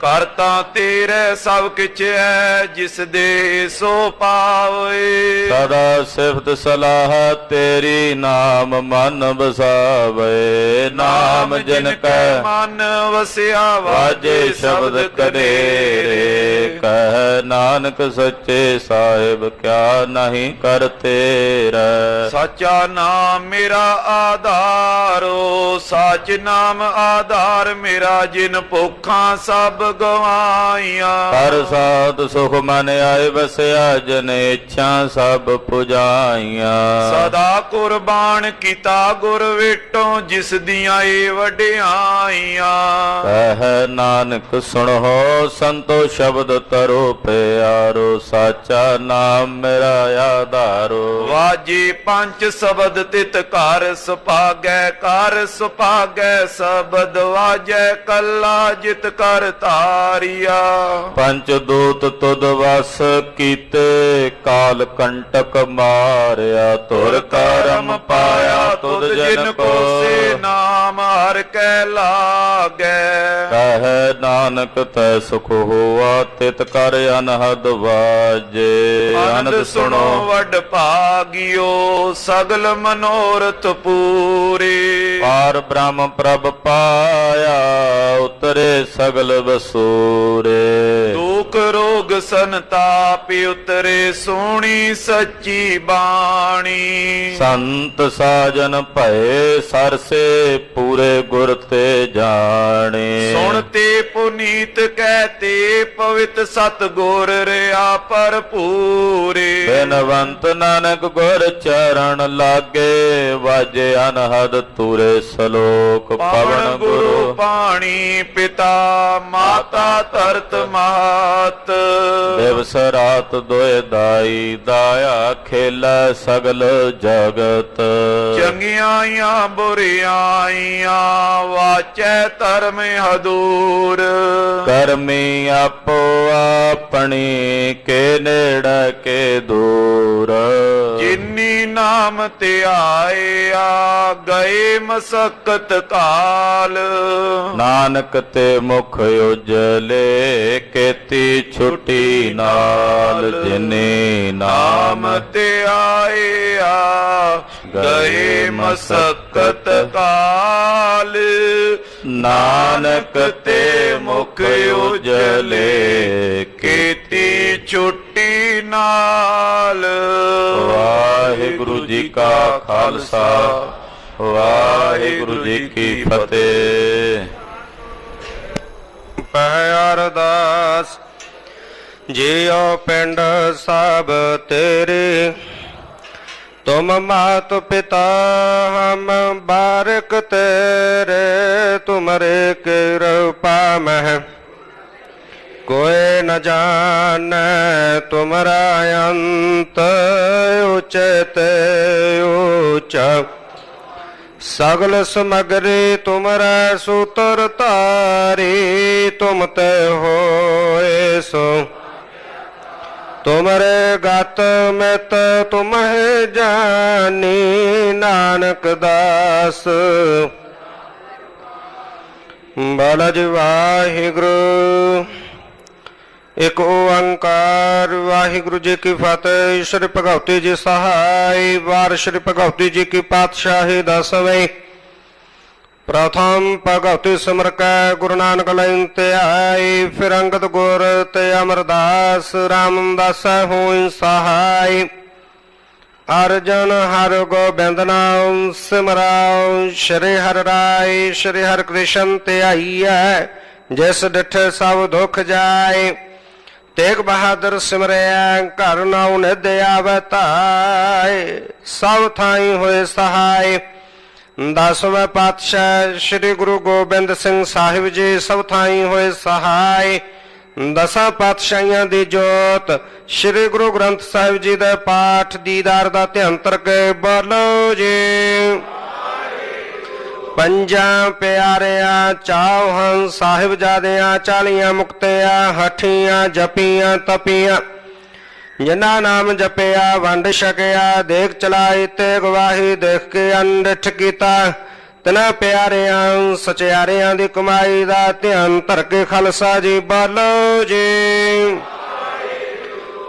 ਕਰਤਾ ਤੇਰੇ ਸਭ ਕਿਛ ਹੈ ਜਿਸ ਦੇ ਸੋ ਪਾਵੇ।
ਸਦਾ ਸਿਫਤ ਸਲਾਹ ਤੇਰੀ ਨਾਮ ਮਨ ਵਸਾਵੇ। ਨਾਮ ਜਿਨ ਕੈ
ਮਨ ਵਸਿਆ
ਵਾਜੇ ਸ਼ਬਦ ਕਨੇਰੇ। ਕਹਿ ਨਾਨਕ ਸੱਚੇ ਸਾਹਿਬ ਕਿਆ ਨਹੀਂ ਕਰ ਤੇਰਾ।
ਸਾਚਾ ਨਾਮ ਮੇਰਾ ਆਧਾਰੋ ਸਾਚ ਨਾਮ ਆਧਾਰ ਮੇਰਾ ਜਿਨ ਭੁੱਖਾਂ ਸਭ ਗਵਾਈਆਂ।
ਹਰ ਸਾਧ ਸੁਖ ਮਨ ਆਏ ਵਸਿਆ ਜਨ ਇੱਛਾ ਸਭ ਪੁਜਾਈਆਂ।
ਸਦਾ ਕੁਰਬਾਨ ਕੀਤਾ ਗੁਰ ਵੇਟੋਂ ਜਿਸ ਦੀਆਂ ਏ ਵਡਿਆਈਆਂ।
ਕਹਿ ਨਾਨਕ ਸੁਣੋ ਸੰਤੋ ਸ਼ਬਦ ਤਰੋ ਪਿਆਰੋ। ਸਾਚਾ ਨਾਮ ਮੇਰਾ ਆਧਾਰੋ।
ਵਾਜੇ ਪੰਜ ਸ਼ਬਦ ਤਿਤ ਘਰ ਸੁਭਾਗੈ ਕਰ ਸੁਭਾਗੈ ਸ਼ਬਦ ਵਾਜੈ ਕੱਲਾ ਜਿਤ ਕਰ ਧਾਰਿਆ।
ਪੰਚ ਦੂਤ ਤੁਧ ਵਸ ਕੀਤੇ ਕਾਲ ਕੰਟਕ ਮਾਰਿਆ। ਤੁਰ ਕਰਮ ਪਾਇਆ ਤੁਧ ਜਿਨ ਕੋ
ਸੇ ਨਾਮ ਹਰ ਕੈ ਲਾਗੈ।
ਕਹਿ ਨਾਨਕ ਤੈ ਸੁਖ ਹੋਆ ਤਿਤ ਕਰ ਅਨਹਦ ਵਾਜੇ।
ਆਨੰਦ ਸੁਣੋ ਵੱਡ ਭਾਗਿਓ ਸਗਲ ਮਨੋਰਥ ਪੂਰੇ।
ਪਾਰ ਬ੍ਰਹਮ ਪ੍ਰਭ ਪਾਇਆ ਉਤਰੇ ਸਗਲ ਵਸੂਰੇ।
ਦੁਖ ਰੋਗ ਸੰਤਾਪ ਉਤਰੇ ਸੋਹਣੀ ਸੱਚੀ ਬਾਣੀ।
ਸੰਤ ਸਾਜਨ ਭਏ ਸਰਸੇ ਪੂਰੇ ਗੁਰ ਤੇ ਜਾਣੇ।
ਸੁਣ ਤੇ ਪੁਨੀਤ ਕਹਤੇ ਪਵਿੱਤ ਸਤ ਗੁਰ ਰਿਆ ਭਰਪੂਰੇ।
ਬਿਨਵੰਤ ਨਾਨਕ ਗੁਰ ਚਰਨ ਲਾਗੇ ਵਾਜੇ ਅਨਹਦ ਤੂਰੇ ਸਲੋਕ ਪਵਨ ਗੁਰੂ
ਪਾਣੀ ਪਿਤਾ ਮਾਤਾ ਧਰਤ ਮਾਤ।
ਦਿਵਸ ਰਾਤ ਦੋਇ ਦਾਈ ਦਾਇਆ ਖੇਲੈ ਸਗਲ ਜਗਤ।
ਚੰਗਿਆਈਆਂ ਬੁਰਿਆਈਆਂ ਵਾਚੈ ਧਰਮ ਹਦੂਰ।
ਕਰਮੀ ਆਪੋ ਆਪਣੀ ਕੇ ਨੇੜੇ ਕੇ ਦੂਰ।
ਜਿਨੀ ਨਾਮ ਧਿਆਇਆ ਗਏ ਮਸਕਤ ਕਾਲ।
ਨਾਨਕ ਤੇ ਮੁਖ ਉਜਲੇ ਕੀਤੀ ਛੁਟੀ ਨਾਲ। ਜਿਨੇ
ਨਾਮ
ਨਾਮ
ਧਿਆਇਆ ਗਏ ਮਸਕਤ ਕਾਲ।
ਨਾਨਕ ਤੇ ਮੁਖ ਉਜਲੇ
ਕੀਤੀ ਛੁੱਟੀ ਨਾਲ।
ਵਾਹਿਗੁਰੂ ਜੀ ਕਾ ਖਾਲਸਾ ਵਾਹਿਗੁਰੂ ਜੀ ਕੀ ਫਤਿਹ।
ਪਹਿ ਅਰਦਾਸ ਜਿਉ ਪਿੰਡ ਸਭ ਤੇਰੇ। ਤੁਮ ਮਾਤ ਪਿਤਾ ਹਮ ਬਾਰਕ ਤੇਰੇ। ਤੁਮਰੇ ਕਿਰਪਾ ਮਹਿ ਕੋਇ ਨ ਜਾਣੈ। ਤੁਮਰਾ ਅੰਤ ਉਚਤ ਊਚਾ। ਸਗਲ ਸਮਗਰੀ ਤੁਮਰਾ ਸੂਤਰ ਤਾਰੀ। ਤੁਮ ਤੇ ਹੋਏ ਸੋ ਤੁਮਰੇ ਗਤ ਮਿਤ ਤੁਮਹਿ ਜਾਨੀ। ਨਾਨਕ ਦਾਸ ਬਲਜ ਵਾਹਿਗੁਰੂ ਇਕ ਓੰਕਾਰ। ਵਾਹਿਗੁਰੂ ਜੀ ਕੀ ਫਤਿਹ। ਸ਼੍ਰੀ ਭਗਵਤੀ ਜੀ ਸਹਾਈ। ਵਾਰ ਸ਼੍ਰੀ ਭਗਵਤੀ ਜੀ ਕੀ ਪਾਤਸ਼ਾਹੀ ਦਸਵੇਂ। ਪ੍ਰਥਮ ਭਗਵਤੀ ਸਿਮਰ ਕੈ ਗੁਰੂ ਨਾਨਕ ਲੈਨ ਤੇ ਆਈ। ਫਿਰ ਅੰਗਦ ਗੁਰ ਤੇ ਅਮਰਦਾਸ ਰਾਮਦਾਸ ਹੋਇ ਸਹਾਈ। ਅਰਜਨ ਹਰ ਗੋਬਿੰਦ ਨਾਮ ਸਿਮਰਾਉ। ਸ਼੍ਰੀ ਹਰਿ ਰਾਇ ਸ਼੍ਰੀ ਹਰਿ ਕ੍ਰਿਸ਼ਨ ਤੇ ਆਈਐ। ਜਿਸ ਡਿਠੇ ਸਭ ਦੁਖ ਜਾਏ। ਤੇਗ ਬਹਾਦਰ ਸਿਮਰਿਆ ਘਰ ਨਾਉ ਨਿਧ ਆਵੈ ਧਾਇ। ਸਭ ਥਾਈ ਹੋਏ ਸਹਾਈ। 10ਵੇਂ ਪਾਤਸ਼ਾਹ ਸ੍ਰੀ ਗੁਰੂ ਗੋਬਿੰਦ ਸਿੰਘ ਸਾਹਿਬ ਜੀ ਸਭ ਥਾਈ ਹੋਏ ਸਹਾਈ। 10 ਪਾਤਸ਼ਾਹੀਆਂ ਦੀ ਜੋਤ ਸ੍ਰੀ ਗੁਰੂ ਗ੍ਰੰਥ ਸਾਹਿਬ ਜੀ ਦੇ ਪਾਠ ਦੀਦਾਰ ਦਾ ਧਿਆਨ ਕਰਕੇ ਬੋਲੋ ਜੀ। ਪੰਜਾਂ ਪਿਆਰਿਆਂ ਚਾਉਹਨ ਸਾਹਿਬਜ਼ਾਦਿਆਂ 40 ਮੁਕਤਿਆਂ ਹਠੀਆਂ ਜਪੀਆਂ ਤਪੀਆਂ। ਜਿਨ੍ਹਾਂ ਨਾਮ ਜਪਿਆ ਵੰਡ ਛਕਿਆ। ਦੇਖ ਚਲਾਈ ਤੇ ਗਵਾਹੀ ਦੇਖ ਕੇ ਅੰਡਿਠ ਕੀਤਾ। ਤਿਨਾਂ ਪਿਆਰਿਆਂ ਸਚਿਆਰਿਆਂ ਦੀ ਕਮਾਈ ਦਾ ਧਿਆਨ ਧਰ ਕੇ ਖਾਲਸਾ ਜੀ ਬੋਲੋ ਜੀ।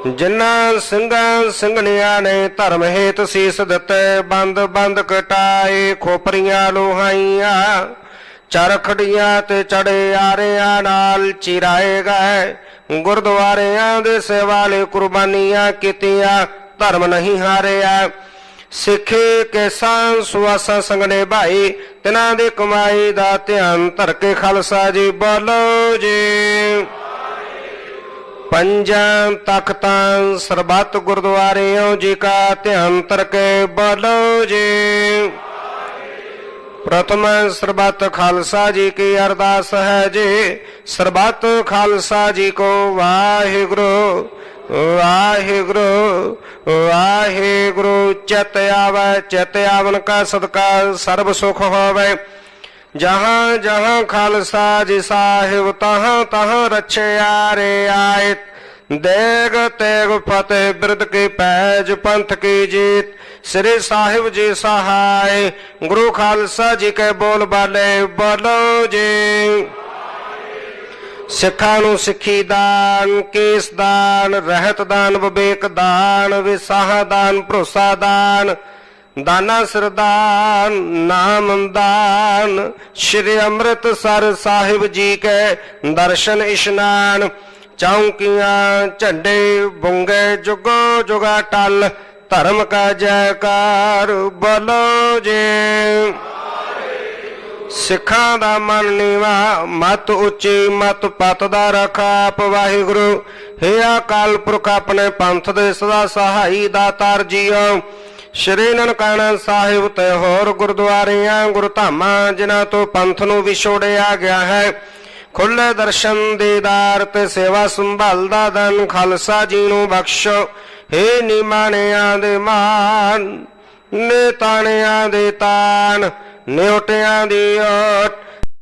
ਜਿਨ੍ਹਾਂ ਸਿੰਘਾਂ ਸਿੰਘਣੀਆਂ ਨੇ ਧਰਮ ਹੇਤ ਸੀਸ ਦਿੱਤੇ। ਬੰਦ ਬੰਦ ਕਟਾਏ ਖੋਪਰੀਆਂ ਲੋਹਾਈਆਂ। ਚਰਖੜੀਆਂ ਤੇ ਚੜੇ ਆਰਿਆਂ ਨਾਲ ਚਿਰਾਏ ਗਏ। ਗੁਰਦੁਆਰਿਆਂ ਦੇ ਸੇਵਾ ਲਈ ਕੁਰਬਾਨੀਆਂ ਕੀਤੀਆਂ। ਧਰਮ ਨਹੀਂ ਹਾਰਿਆ। ਸਿੱਖੇ ਕੇਸਾਂ ਸੁਆਸਾਂ ਸੰਗਣੇ ਭਾਈ। ਤਿਨਾਂ ਦੀ ਕਮਾਈ ਦਾ ਧਿਆਨ ਧਰ ਕੇ ਖਾਲਸਾ ਜੀ ਬੋਲੋ ਜੀ। ਪੰਜਾਂ ਤਖਤਾਂ ਸਰਬੱਤ ਗੁਰਦੁਆਰਿਓਂ ਜੀ ਕਾ ਧਿਆਨ ਧਰ ਕੇ ਬੋਲੋ ਜੀ। ਪ੍ਰਥਮ ਸਰਬੱਤ ਖਾਲਸਾ ਜੀ ਕੀ ਅਰਦਾਸ ਹੈ ਜੀ। ਸਰਬੱਤ ਖਾਲਸਾ ਜੀ ਕੋ ਵਾਹਿਗੁਰੂ ਵਾਹਿਗੁਰੂ ਵਾਹਿਗੁਰੂ। ਚਿਤ ਆਵੈ ਚਿਤ ਆਵਨ ਕਾ ਸਦਕਾ ਸਰਬ ਸੁਖ ਹੋਵੇ। ਜਹਾਂ ਜਹਾਂ ਖਾਲਸਾ ਜੀ ਸਾਹਿਬ ਤਹਾਂ ਤਹਾਂ ਰਛਿਆ ਰੇ ਆਇਤ। ਦੇਗ ਤੇਗ ਫਤਿਹ ਬਿਰਦ ਕੀ ਪੈਜ ਪੰਥ ਕੀ ਜੀਤ। ਸ੍ਰੀ ਸਾਹਿਬ ਜੀ ਸਹਾਇ ਗੁਰੂ ਖਾਲਸਾ ਜੀ ਕੇ ਬੋਲ ਬਾਲੇ ਬੋਲੋ ਜੀ। ਸਿੱਖਾਂ ਨੂੰ ਸਿੱਖੀ ਦਾਨ ਕੇਸ ਦਾਨ ਰਹਿਤ ਦਾਨ ਵਿਵੇਕ ਦਾਨ ਵਿਸਾਹ ਦਾਨ ਭਰੋਸਾ ਦਾਨ ਦਾਨਾ ਸਰਦਾਨ ਨਾਮ ਦਾਨ। ਸ਼੍ਰੀ ਅੰਮ੍ਰਿਤਸਰ ਸਾਹਿਬ ਜੀ ਕੇ ਦਰਸ਼ਨ ਇਸ਼ਨਾਨ। ਚੌਂਕੀਆਂ ਝੰਡੇ ਬੁੰਗੇ ਜੁਗੋ ਜੁਗਾ ਟਲ। ਧਰਮ ਕਾ ਜੈਕਾਰ ਬੋਲੋ ਜੀ। ਸਿੱਖਾਂ ਦਾ ਮਨ ਨੀਵਾ ਮਤ ਉੱਚੀ ਮਤ ਪਤ ਦਾ ਰਖਾ ਆਪ ਵਾਹਿਗੁਰੂ। ਹੇ ਅਕਾਲ ਪੁਰਖ ਆਪਣੇ ਪੰਥ ਦੇ ਸਦਾ ਸਹਾਈ ਦਾਤਾਰ ਜੀਓ। ਸ਼੍ਰੀ ਨਨਕਾਣਾ ਸਾਹਿਬ ਤੇ ਹੋਰ ਗੁਰਦੁਆਰਿਆਂ ਗੁਰਧਾਮਾਂ ਜਿਨ੍ਹਾਂ ਤੋਂ ਪੰਥ ਨੂੰ ਵਿਛੋੜਿਆ ਗਿਆ ਹੈ, ਖੁੱਲੇ ਦਰਸ਼ਨ ਦੀਦਾਰ ਤੇ ਸੇਵਾ ਸੰਭਾਲ ਦਾ ਦਾਨ ਖਾਲਸਾ ਜੀ ਨੂੰ ਬਖਸ਼ੋ। ਹੇ ਨਿਮਾਣਿਆਂ ਦੇ ਮਾਨ, ਨੇ ਤਾਣਿਆਂ ਦੇ ਤਾਨ, ਨਿਉਟਿਆਂ ਦੀ ਓਟ,